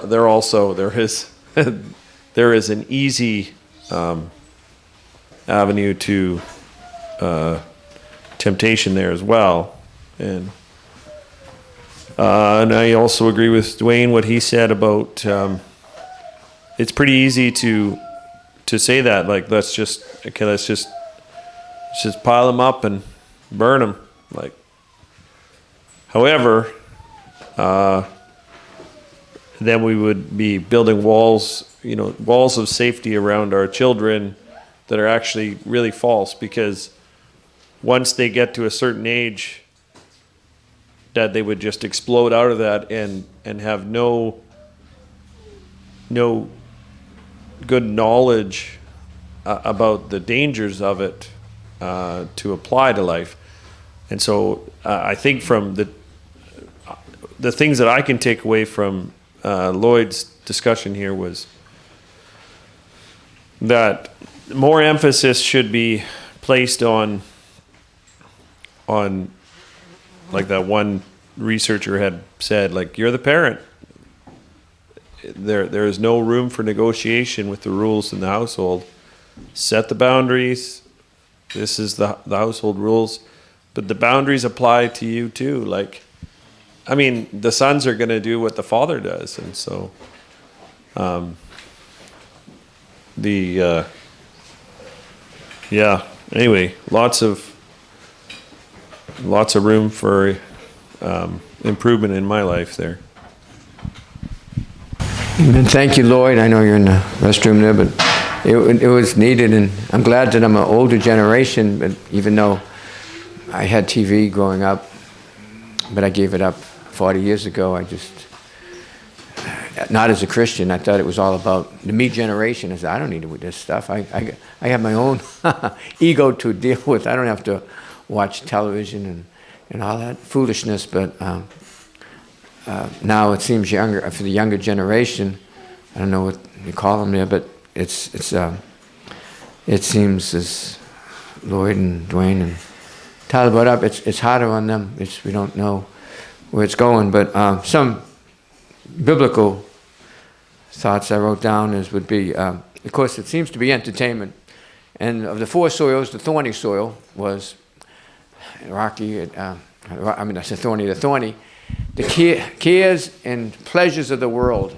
is there is an easy avenue to temptation there as well, and I also agree with Dwayne what he said about it's pretty easy to say that, like, let's just pile them up and burn them, like. However, then we would be building walls of safety around our children that are actually really false, because once they get to a certain age, that they would just explode out of that and have no good knowledge about the dangers of it to apply to life. And so I think from the things that I can take away from Lloyd's discussion here was that more emphasis should be placed on like that one researcher had said, like, you're the parent. There is no room for negotiation with the rules in the household. Set the boundaries. This is the household rules, but the boundaries apply to you too. Like, I mean, the sons are going to do what the father does, and so anyway, lots of room for improvement in my life there. And thank you, Lloyd. I know you're in the restroom there, but it was needed, and I'm glad that I'm an older generation, but even though I had TV growing up, but I gave it up 40 years ago. I just, not as a Christian, I thought it was all about the me generation. I said, I don't need this stuff. I have my own ego to deal with. I don't have to watch television and all that foolishness, but now it seems younger, for the younger generation, I don't know what you call them there, but it seems, as Lloyd and Dwayne and Tyler brought up, it's harder on them. We don't know where it's going, but some biblical thoughts I wrote down would be, of course, it seems to be entertainment, and of the four soils, the thorny soil was rocky. I said thorny. The thorny, the cares and pleasures of the world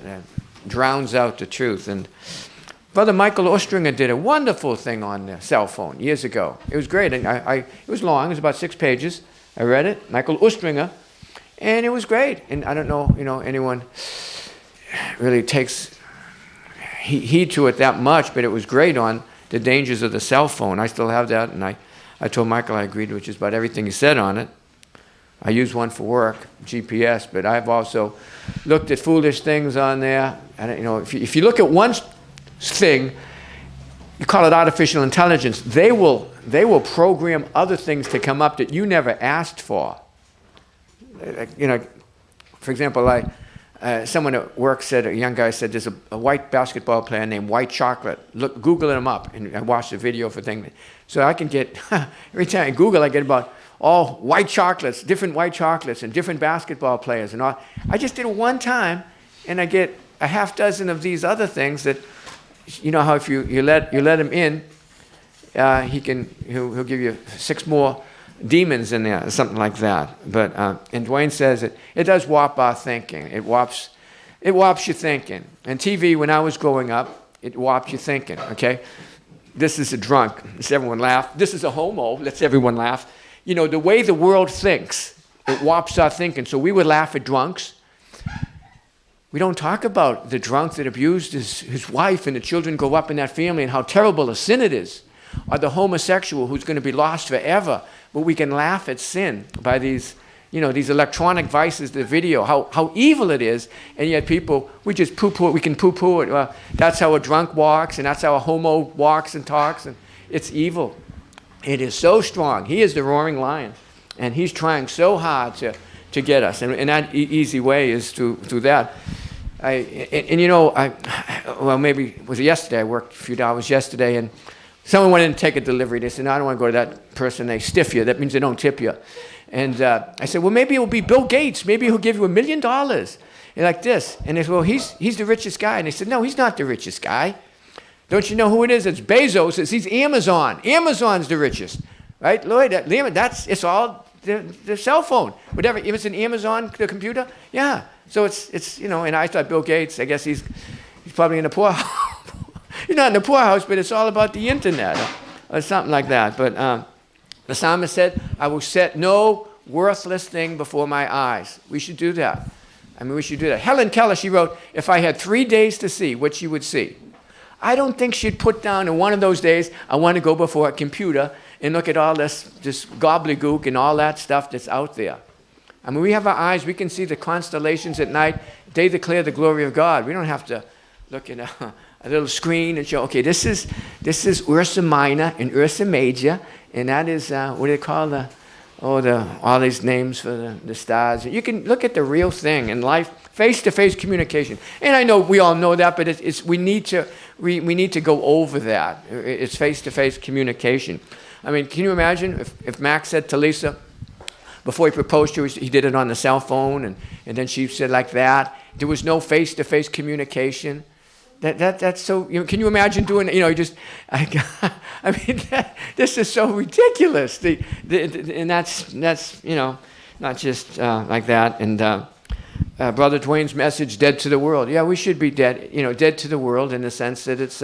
drowns out the truth. And Brother Michael Ostringer did a wonderful thing on the cell phone years ago. It was great. And it was long. It was about 6 pages. I read it. Michael Ostringer. And it was great. And I don't know, anyone really takes heed to it that much, but it was great on the dangers of the cell phone. I still have that. And I told Michael I agreed with just about everything he said on it. I use one for work, GPS, but I've also looked at foolish things on there. And if you look at one thing, you call it artificial intelligence, they will program other things to come up that you never asked for. For example, someone at work said, a young guy said, there's a white basketball player named White Chocolate. Look, Google him up, and I watched the video for things. So I can get, every time I Google, I get about all white chocolates, different white chocolates, and different basketball players and all. I just did it one time, and I get a half dozen of these other things that, how if you let him in, he'll give you 6 more demons in there, or something like that. But and Dwayne says it does warp our thinking. It warps your thinking. And TV, when I was growing up, it warped your thinking. Okay, this is a drunk. Let's everyone laugh. This is a homo. Let's everyone laugh. The way the world thinks, it warps our thinking. So we would laugh at drunks. We don't talk about the drunk that abused his wife and the children grow up in that family and how terrible a sin it is. Or the homosexual who's going to be lost forever. But we can laugh at sin by these these electronic devices, the video, how evil it is, and yet people, we just poo-poo it, we can poo-poo it. Well, that's how a drunk walks, and that's how a homo walks and talks, and it's evil. It is so strong. He is the roaring lion, and he's trying so hard to get us, and that easy way is through that. Well, maybe it was yesterday, I worked a few hours yesterday, and someone went in to take a delivery. They said, no, I don't want to go to that person. They stiff you. That means they don't tip you. And I said, well, maybe it will be Bill Gates. Maybe he'll give you $1 million. And like this. And they said, well, he's the richest guy. And they said, no, he's not the richest guy. Don't you know who it is? It's Bezos. He's Amazon. Amazon's the richest. Right, Lloyd? It's all the cell phone. Whatever. If it's an Amazon, the computer, yeah. So it's and I thought Bill Gates, I guess he's probably in the poor house. He's not in the poor house, but it's all about the internet or something like that. But the psalmist said, I will set no worthless thing before my eyes. We should do that. We should do that. Helen Keller, she wrote, if I had 3 days to see, what she would see. I don't think she'd put down in one of those days, I want to go before a computer and look at all this gobbledygook and all that stuff that's out there. We have our eyes. We can see the constellations at night. They declare the glory of God. We don't have to look at a little screen and show, okay, this is Ursa Minor and Ursa Major, and that is, what do they call all these names for the stars. You can look at the real thing in life, face-to-face communication. And I know we all know that, but we need to go over that. It's face-to-face communication. Can you imagine if Max said to Lisa, before he proposed to her, he did it on the cell phone, and then she said like that. There was no face-to-face communication. That's so. Can you imagine doing? This is so ridiculous. And that's not just like that. And Brother Dwayne's message, dead to the world. Yeah, we should be dead. Dead to the world in the sense that it's.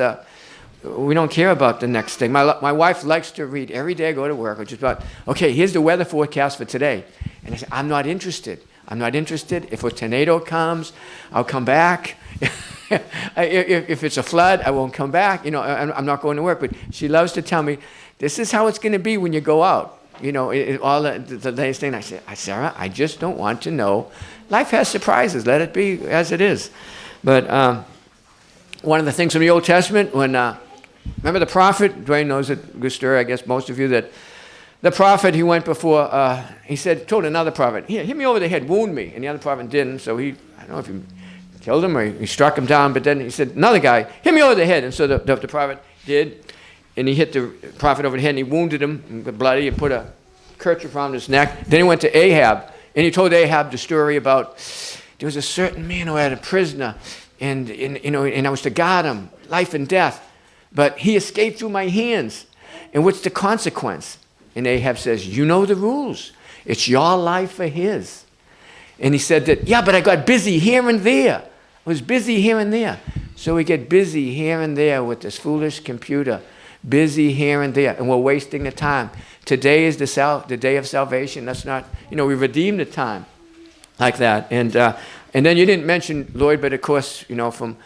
We don't care about the next thing. My wife likes to read every day I go to work, which is about, okay, here's the weather forecast for today. And I say, I'm not interested. If a tornado comes, I'll come back. If it's a flood, I won't come back. I'm not going to work. But she loves to tell me, this is how it's going to be when you go out. All the latest thing. I say, Sarah, I just don't want to know. Life has surprises. Let it be as it is. But one of the things from the Old Testament, when remember the prophet? Dwayne knows it. Good story, I guess most of you, that the prophet, he went before, told another prophet, here, hit me over the head, wound me. And the other prophet didn't, so I don't know if he killed him or he struck him down, but then he said, another guy, hit me over the head. And so the prophet did, and he hit the prophet over the head, and he wounded him, bloody, and put a kerchief around his neck. Then he went to Ahab, and he told Ahab the story about, there was a certain man who had a prisoner, and I was to guard him, life and death. But he escaped through my hands. And what's the consequence? And Ahab says, you know the rules. It's your life or his. And he said that, yeah, but I got busy here and there. I was busy here and there. So we get busy here and there with this foolish computer. Busy here and there. And we're wasting the time. Today is the day of salvation. That's not, we redeem the time like that. And then you didn't mention, Lloyd, but of course, from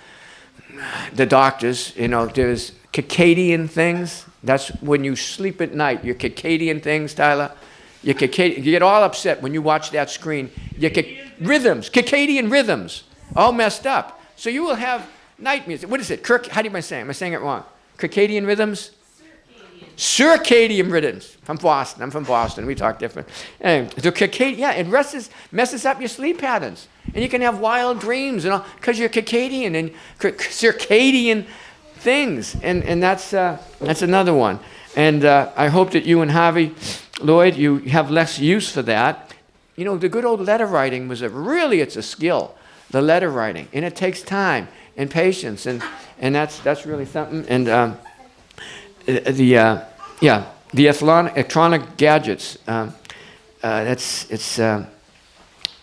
the doctors, there's circadian things. That's when you sleep at night. Your circadian things, Tyler. You get all upset when you watch that screen. Your circadian rhythms, all messed up. So you will have night music. What is it? How am I saying? Am I saying it wrong? Circadian rhythms? Circadian rhythms. I'm from Boston. We talk different. Anyway, the it messes up your sleep patterns. And you can have wild dreams and all because you're circadian and circadian things. And that's another one. And I hope that you and Harvey, Lloyd, you have less use for that. The good old letter writing was it's a skill, the letter writing. And it takes time and patience. And that's really something. And the electronic gadgets,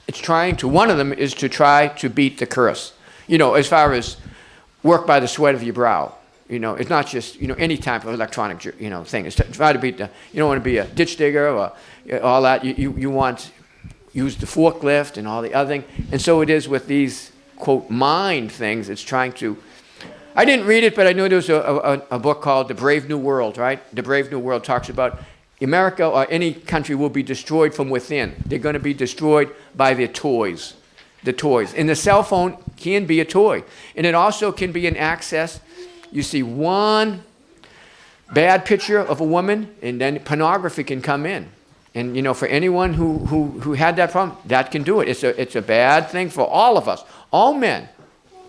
it's trying to, one of them is to try to beat the curse. As far as work by the sweat of your brow. It's not just, any type of electronic, thing. It's try to beat you don't want to be a ditch digger or all that. You want, use the forklift and all the other thing. And so it is with these, quote, mind things. It's trying to, I didn't read it, but I knew there was a book called The Brave New World, right? The Brave New World talks about America or any country will be destroyed from within. They're going to be destroyed by their toys, the toys. And the cell phone can be a toy. And it also can be an access. You see one bad picture of a woman, and then pornography can come in. And, you know, for anyone who had that problem, that can do it. It's a bad thing for all of us, all men,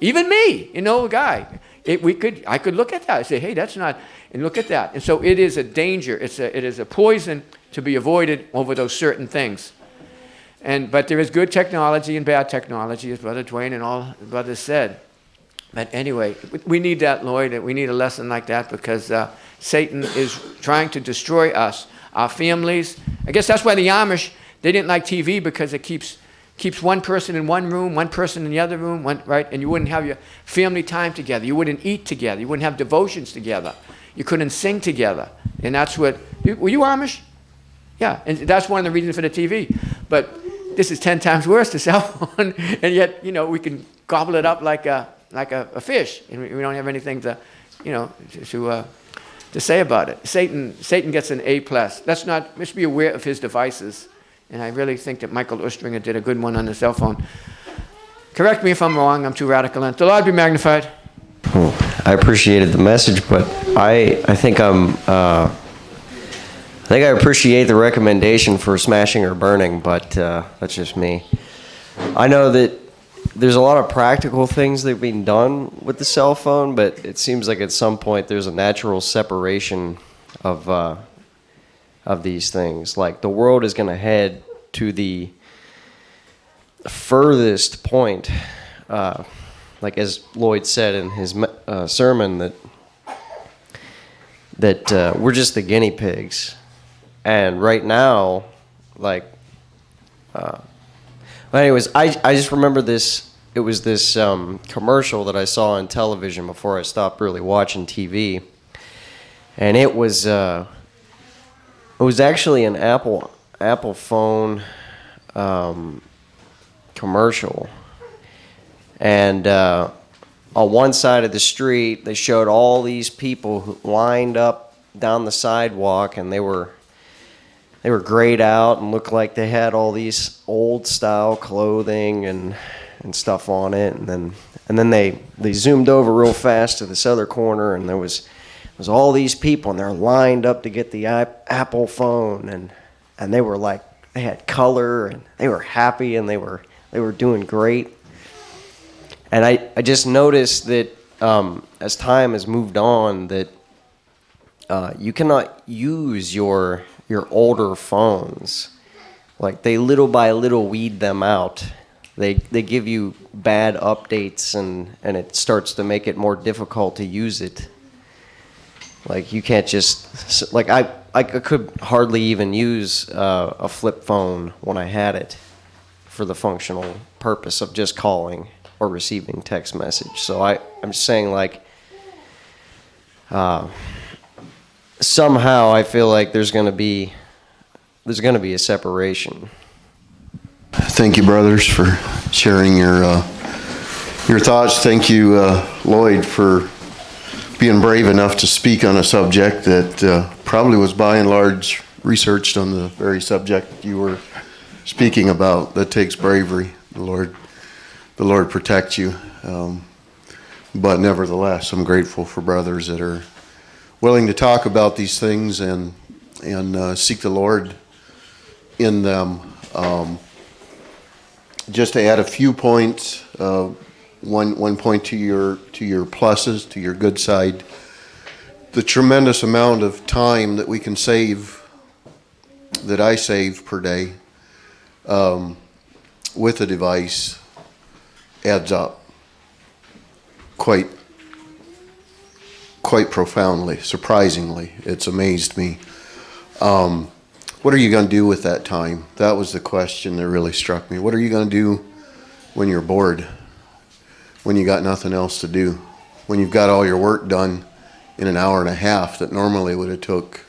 even me, you know, a guy. I could look at that and say, hey, that's not, and look at that. And so it is a danger. It is a poison to be avoided over those certain things. But there is good technology and bad technology, as Brother Dwayne and all the brothers said. But anyway, we need that, Lloyd. We need a lesson like that because Satan is trying to destroy us, our families. I guess that's why the Amish, they didn't like TV because it keeps one person in one room, one person in the other room, right? And you wouldn't have your family time together. You wouldn't eat together. You wouldn't have devotions together. You couldn't sing together. And that's what, were you Amish? Yeah, and that's one of the reasons for the TV. But this is 10 times worse, the cell phone, and yet, you know, we can gobble it up like a fish, and we don't have anything to, you know, to say about it. Satan gets an A+. Let's be aware of his devices. And I really think that Michael Ostringer did a good one on the cell phone. Correct me if I'm wrong. I'm too radical. And the Lord be magnified. I appreciated the message, but I think I appreciate the recommendation for smashing or burning, but that's just me. I know that there's a lot of practical things that have been done with the cell phone, but it seems like at some point there's a natural separation of these things. Like the world is going to head to the furthest point, like as Lloyd said in his sermon, that we're just the guinea pigs. And right now, like, anyways, I just remember this. It was this commercial that I saw on television before I stopped really watching TV, and it was actually an Apple phone commercial, and on one side of the street they showed all these people who lined up down the sidewalk, and they were grayed out and looked like they had all these old style clothing and stuff on it, and then they zoomed over real fast to this other corner, and there was all these people, and they're lined up to get the Apple phone, and they were like, they had color, and they were happy, and they were doing great. And I just noticed that as time has moved on, that you cannot use your older phones. Like, they little by little weed them out. They give you bad updates, and it starts to make it more difficult to use it. Like, you can't just, like, I could hardly even use a flip phone when I had it for the functional purpose of just calling or receiving text message. So I'm just saying, like, somehow I feel like there's going to be a separation. Thank you, brothers, for sharing your thoughts. Thank you, Lloyd, for being brave enough to speak on a subject that probably was by and large researched on the very subject you were speaking about. That takes bravery. The Lord protect you. But nevertheless, I'm grateful for brothers that are willing to talk about these things and seek the Lord in them. Just to add a few points, one point to your pluses, to your good side, the tremendous amount of time that we can save, that I save per day, with a device adds up quite profoundly, surprisingly. It's amazed me. What are you going to do with that time? That was the question that really struck me. What are you going to do when you're bored? When you got nothing else to do? When you've got all your work done in an hour and a half that normally would have took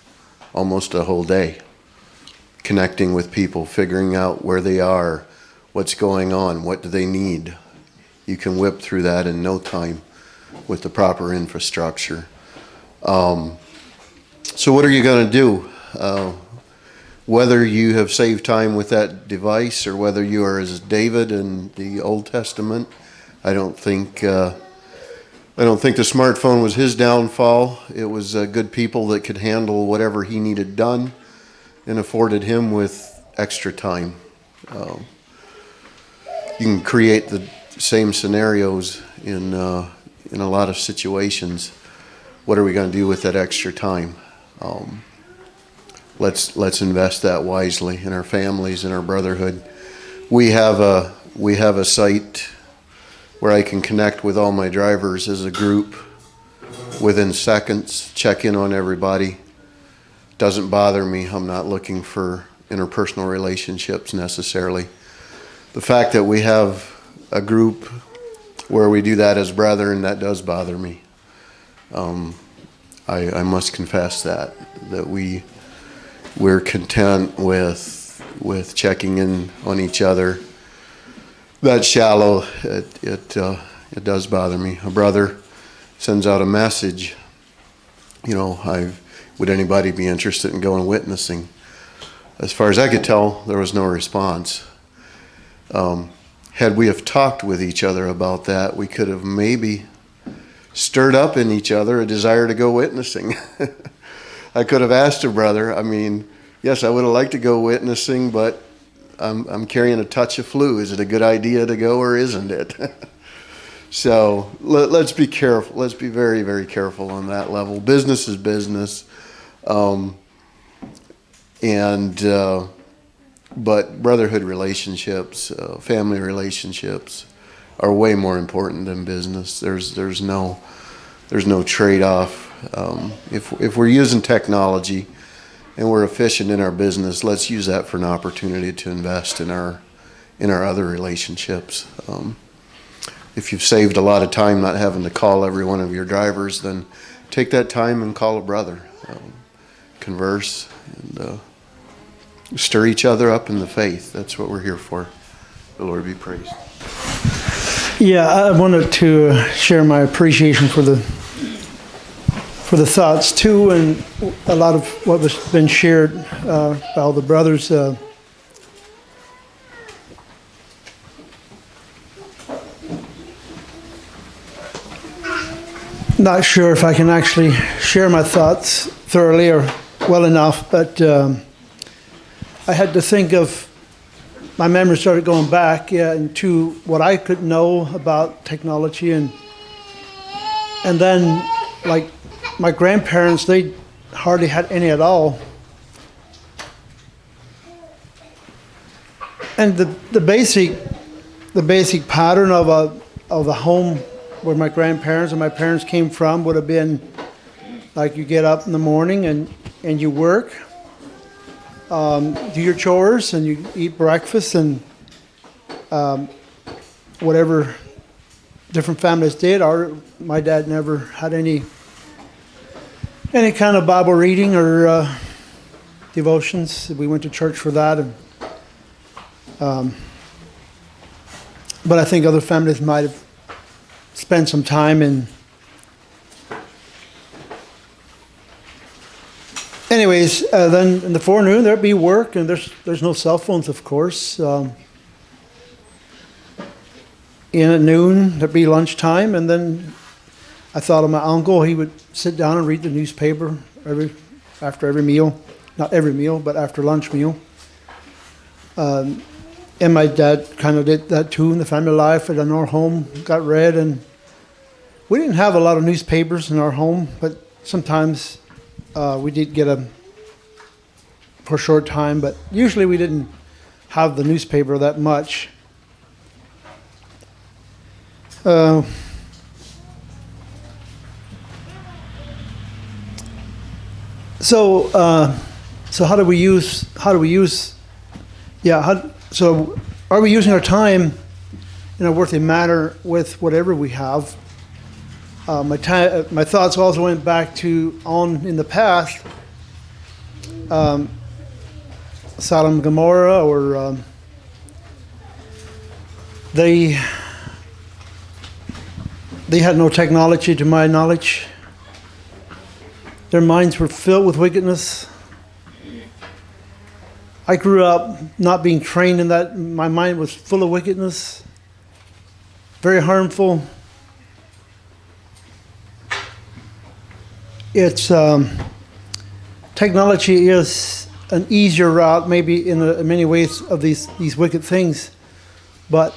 almost a whole day? Connecting with people, figuring out where they are, what's going on, what do they need? You can whip through that in no time with the proper infrastructure. So what are you going to do whether you have saved time with that device or whether you are as David in the Old Testament. I don't think the smartphone was his downfall. It was good people that could handle whatever he needed done and afforded him with extra time. You can create the same scenarios in a lot of situations. What are we going to do with that extra time? Let's invest that wisely in our families, in our brotherhood. We have a site where I can connect with all my drivers as a group within seconds, check in on everybody. Doesn't bother me. I'm not looking for interpersonal relationships necessarily. The fact that we have a group where we do that as brethren, that does bother me. I must confess that we're content with checking in on each other. That's shallow. It does bother me. A brother sends out a message, would anybody be interested in going witnessing? As far as I could tell, there was no response. Had we have talked with each other about that, we could have maybe stirred up in each other a desire to go witnessing. I could have asked a brother, yes, I would have liked to go witnessing, but I'm carrying a touch of flu. Is it a good idea to go or isn't it? So let's be careful. Let's be very, very careful on that level. Business is business. But brotherhood relationships, family relationships are way more important than business. There's no trade-off. If we're using technology and we're efficient in our business, let's use that for an opportunity to invest in our other relationships. If you've saved a lot of time not having to call every one of your drivers, then take that time and call a brother. Converse and stir each other up in the faith. That's what we're here for. The Lord be praised. Yeah, I wanted to share my appreciation for the thoughts too, and a lot of what has been shared by all the brothers. Not sure if I can actually share my thoughts thoroughly or well enough, but I had to think of, my memory started going back into what I could know about technology, and then like my grandparents, they hardly had any at all. And the basic pattern of a home where my grandparents and my parents came from would have been like you get up in the morning and you work, do your chores, and you eat breakfast, and whatever different families did. My dad never had any kind of Bible reading or devotions. We went to church for that, but I think other families might have spent some time in. Anyways, then in the forenoon there'd be work, and there's no cell phones, of course. In at noon there'd be lunchtime, and then I thought of my uncle. He would sit down and read the newspaper after every meal, not every meal, but after lunch meal. And my dad kind of did that too in the family life. In our home, got read, and we didn't have a lot of newspapers in our home, but sometimes we did get for a short time, but usually we didn't have the newspaper that much. So how do we use? So are we using our time in a worthy manner with whatever we have? My thoughts also went back to in the past, Sodom and Gomorrah, or they had no technology, to my knowledge. Their minds were filled with wickedness. I grew up not being trained in that. My mind was full of wickedness, very harmful. It's technology is an easier route, maybe in many ways, of these wicked things. But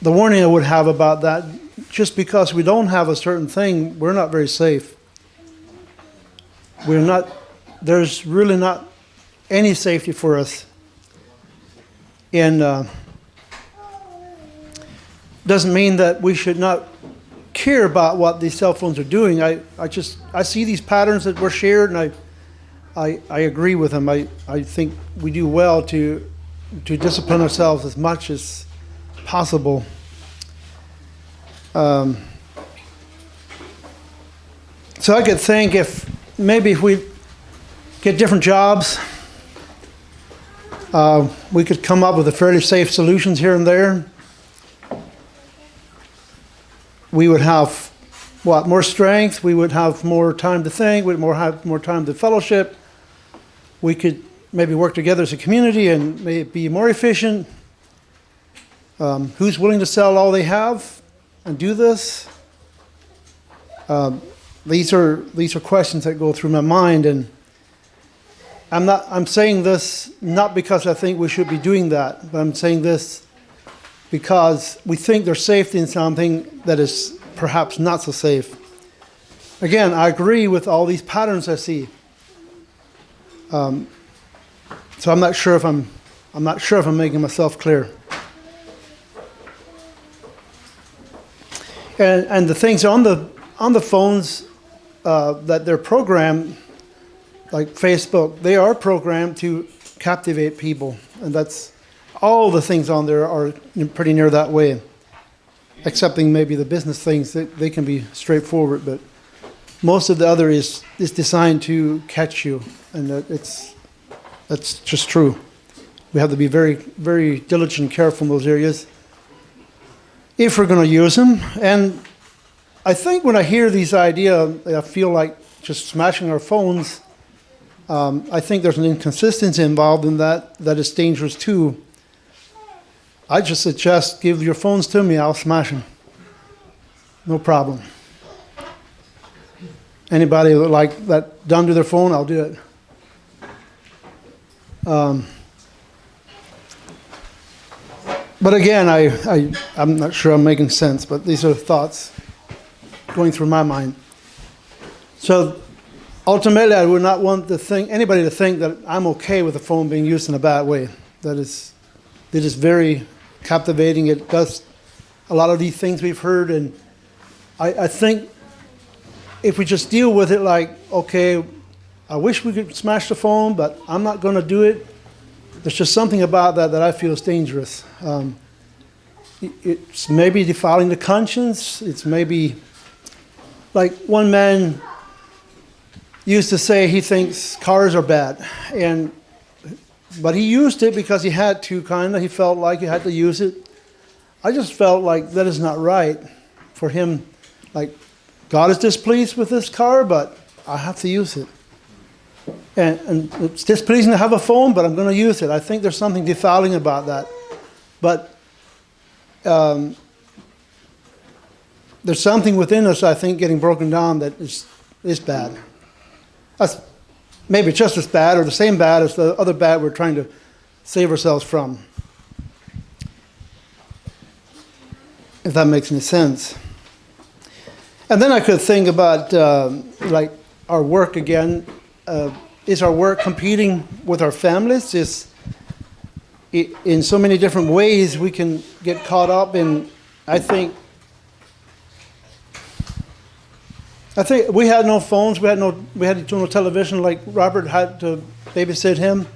the warning I would have about that, just because we don't have a certain thing, we're not very safe. We're not. There's really not any safety for us. And doesn't mean that we should not care about what these cell phones are doing. I see these patterns that were shared, and I agree with them. I think we do well to discipline ourselves as much as possible. So I could think if we get different jobs, we could come up with a fairly safe solutions here and there. We would have, more strength. We would have more time to think. We'd have more time to fellowship. We could maybe work together as a community and maybe be more efficient. Who's willing to sell all they have and do this? These are questions that go through my mind, and I'm saying this not because I think we should be doing that, but I'm saying this because we think there's safety in something that is perhaps not so safe. Again, I agree with all these patterns I see. So I'm not sure if I'm making myself clear. And the things on the phones that they're programmed, like Facebook, they are programmed to captivate people, and that's all the things on there are pretty near that way, excepting maybe the business things that they can be straightforward, but most of the other is designed to catch you, and that's just true. We have to be very, very diligent and careful in those areas if we're going to use them. And I think when I hear these ideas, I feel like just smashing our phones. I think there's an inconsistency involved in that is dangerous too. I just suggest give your phones to me, I'll smash them. No problem. Anybody like that done to their phone, I'll do it. But again, I'm not sure I'm making sense, but these are thoughts going through my mind. So ultimately, I would not want anybody to think that I'm okay with the phone being used in a bad way. That is very captivating. It does a lot of these things we've heard, and I think if we just deal with it like, okay, I wish we could smash the phone, but I'm not going to do it. There's just something about that I feel is dangerous. It's maybe defiling the conscience. It's maybe, like one man used to say he thinks cars are bad, but he used it because he had to, he felt like he had to use it. I just felt like that is not right for him. Like, God is displeased with this car, but I have to use it. And it's displeasing to have a phone, but I'm going to use it. I think there's something defiling about that. But there's something within us, I think, getting broken down that is bad. That's maybe just as bad or the same bad as the other bad we're trying to save ourselves from. If that makes any sense. And then I could think about like our work again. Is our work competing with our families? In so many different ways we can get caught up in. I think we had no phones. We had no television. Like Robert had to babysit him,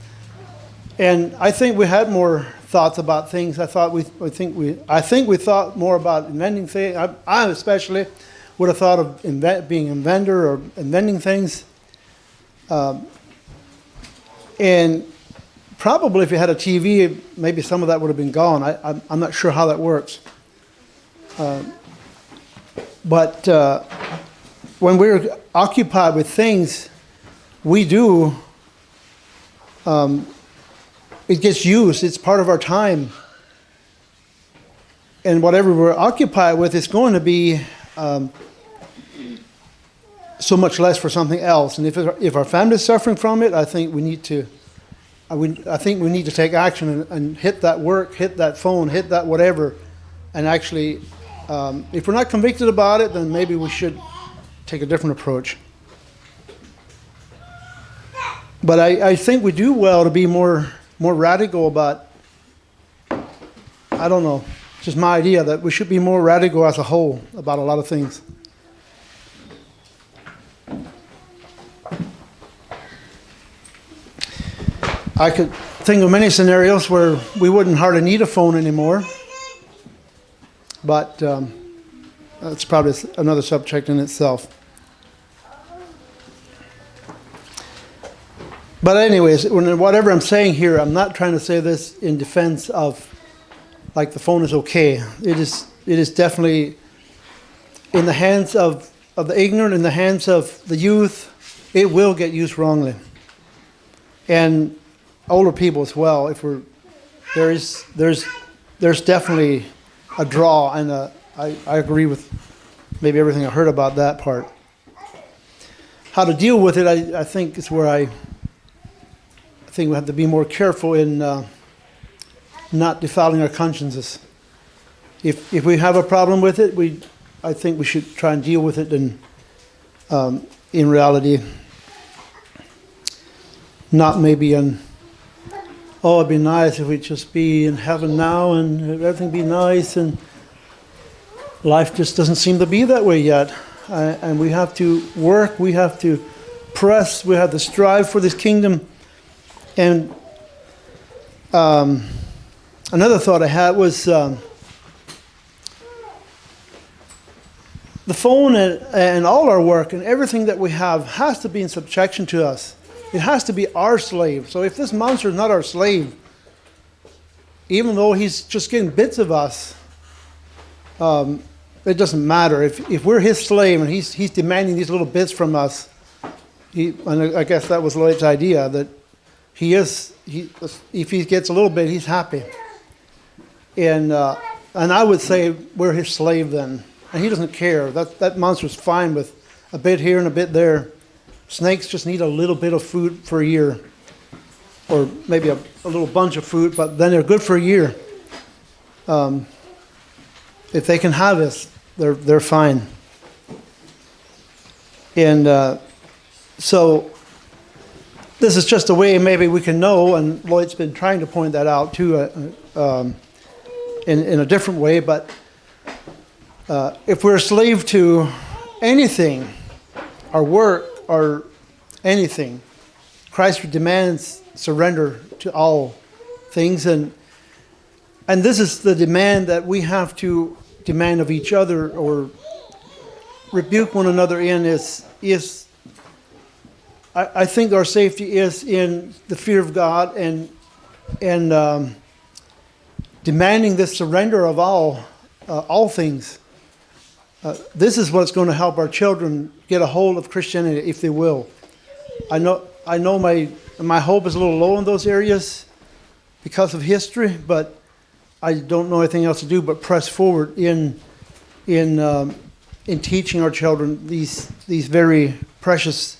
and I think we had more thoughts about things. I think we thought more about inventing things. I especially would have thought of being an inventor or inventing things. And probably if you had a TV, maybe some of that would have been gone. I'm not sure how that works. But when we're occupied with things, we do it gets used. It's part of our time. And whatever we're occupied with is going to be so much less for something else. And if our family is suffering from it, I think we need to take action and hit that work, hit that phone, hit that whatever. And actually, if we're not convicted about it, then maybe we should take a different approach. But I think we do well to be more radical about, I don't know, just my idea that we should be more radical as a whole about a lot of things. I could think of many scenarios where we wouldn't hardly need a phone anymore, but that's probably another subject in itself. But anyways, whatever I'm saying here, I'm not trying to say this in defense of, like, the phone is okay. It is definitely in the hands of the ignorant, in the hands of the youth. It will get used wrongly, and older people as well. There's definitely a draw, and I agree with maybe everything I heard about that part. How to deal with it, I think, is where I think we have to be more careful in not defiling our consciences. If we have a problem with it, I think we should try and deal with it in reality, not maybe oh, it'd be nice if we'd just be in heaven now and everything be nice, and life just doesn't seem to be that way yet. And we have to work, we have to press, we have to strive for this kingdom. And another thought I had was the phone and all our work and everything that we have has to be in subjection to us. It has to be our slave. So if this monster is not our slave, even though he's just getting bits of us, it doesn't matter. If we're his slave and he's demanding these little bits from us, and I guess that was Lloyd's idea, that if he gets a little bit, he's happy. And I would say we're his slave then. And he doesn't care. That monster's fine with a bit here and a bit there. Snakes just need a little bit of food for a year, or maybe a little bunch of food, but then they're good for a year. If they can have this, they're fine. And so this is just a way maybe we can know, and Lloyd's been trying to point that out too in a different way, but if we're a slave to anything, our work, or anything, Christ demands surrender to all things, and this is the demand that we have to demand of each other or rebuke one another in. I think our safety is in the fear of God and demanding this surrender of all things. This is what's going to help our children get a hold of Christianity, if they will. I know my hope is a little low in those areas because of history, but I don't know anything else to do but press forward in teaching our children these very precious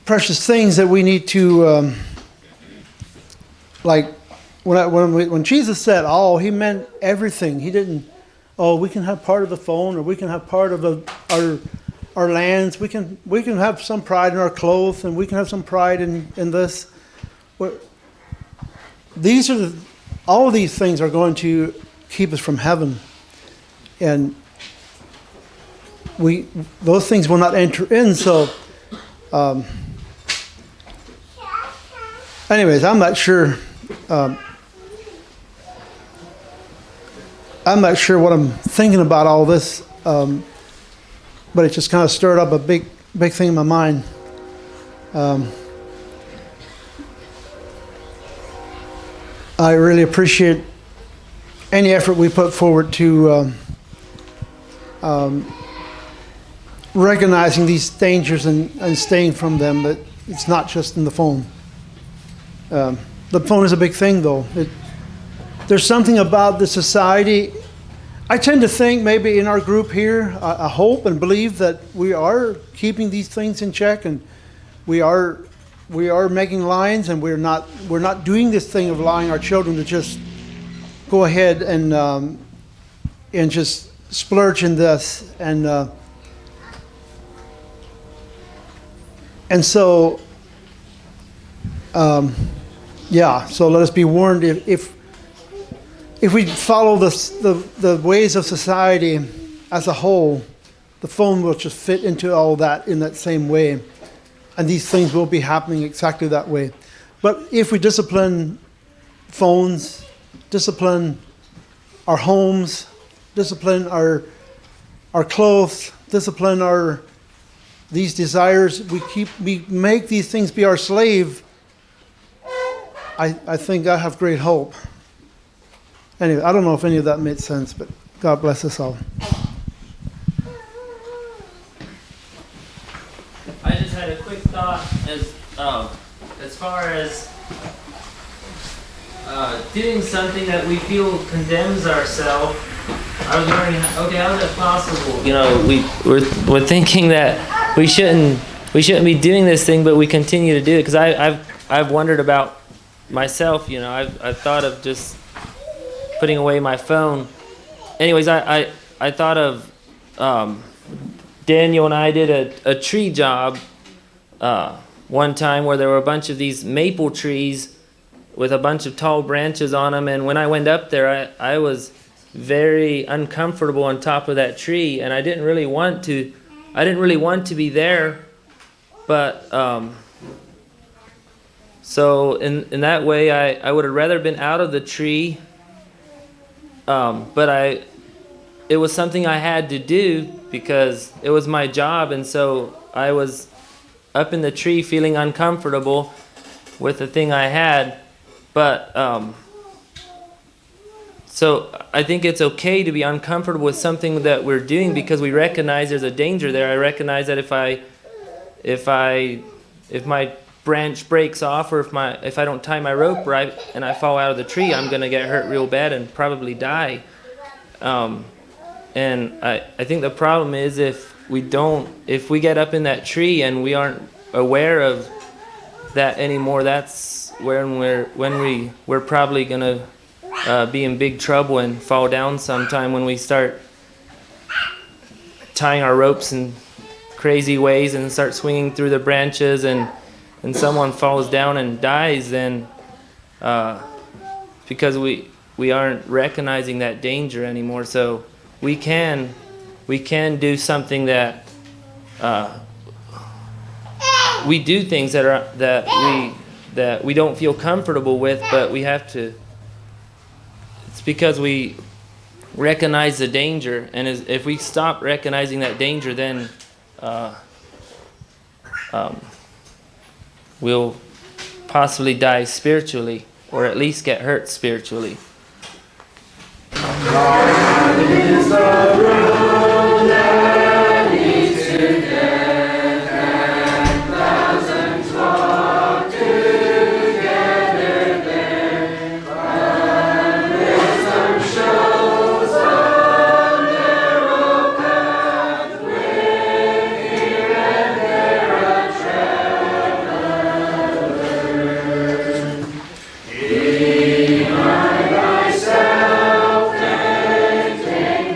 things that we need to like. When Jesus said all, he meant everything. He didn't, we can have part of the phone, or we can have part of our lands. We can have some pride in our clothes, and we can have some pride in this. All of these things are going to keep us from heaven, and those things will not enter in. So, anyways, I'm not sure. I'm not sure what I'm thinking about all this, but it just kind of stirred up a big thing in my mind. I really appreciate any effort we put forward to recognizing these dangers and staying from them. But It's not just in the phone. The phone is a big thing, though. There's something about the society. I tend to think maybe in our group here, I hope and believe that we are keeping these things in check, and we are making lines, and we're not doing this thing of allowing our children to just go ahead and just splurge in this, and so yeah. So let us be warned if we follow the ways of society as a whole, the phone will just fit into all that in that same way. And these things will be happening exactly that way. But if we discipline phones, discipline our homes, discipline our clothes, discipline these desires, we make these things be our slave, I think I have great hope. Anyway, I don't know if any of that made sense, but God bless us all. I just had a quick thought as far as doing something that we feel condemns ourselves. I was wondering, okay, how is that possible? You know, we're thinking that we shouldn't be doing this thing, but we continue to do it. Because I've wondered about myself. You know, I've thought of just putting away my phone. Anyways, I thought of Daniel and I did a tree job one time where there were a bunch of these maple trees with a bunch of tall branches on them, and when I went up there, I was very uncomfortable on top of that tree, and I didn't really want to be there, but so in that way I would have rather been out of the tree, but it was something I had to do because it was my job, and so I was up in the tree feeling uncomfortable with the thing I had. But so I think it's okay to be uncomfortable with something that we're doing because we recognize there's a danger there. I recognize that if my branch breaks off, or if I don't tie my rope right and I fall out of the tree, I'm gonna get hurt real bad and probably die. And I think the problem is if we get up in that tree and we aren't aware of that anymore, that's when we're probably gonna be in big trouble and fall down sometime when we start tying our ropes in crazy ways and start swinging through the branches and someone falls down and dies, then because we aren't recognizing that danger anymore. So we can do something that we do things that we don't feel comfortable with, but we have to. It's because we recognize the danger, and if we stop recognizing that danger, then we'll possibly die spiritually, or at least get hurt spiritually. Deny thyself and take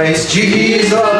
Christ Jesus.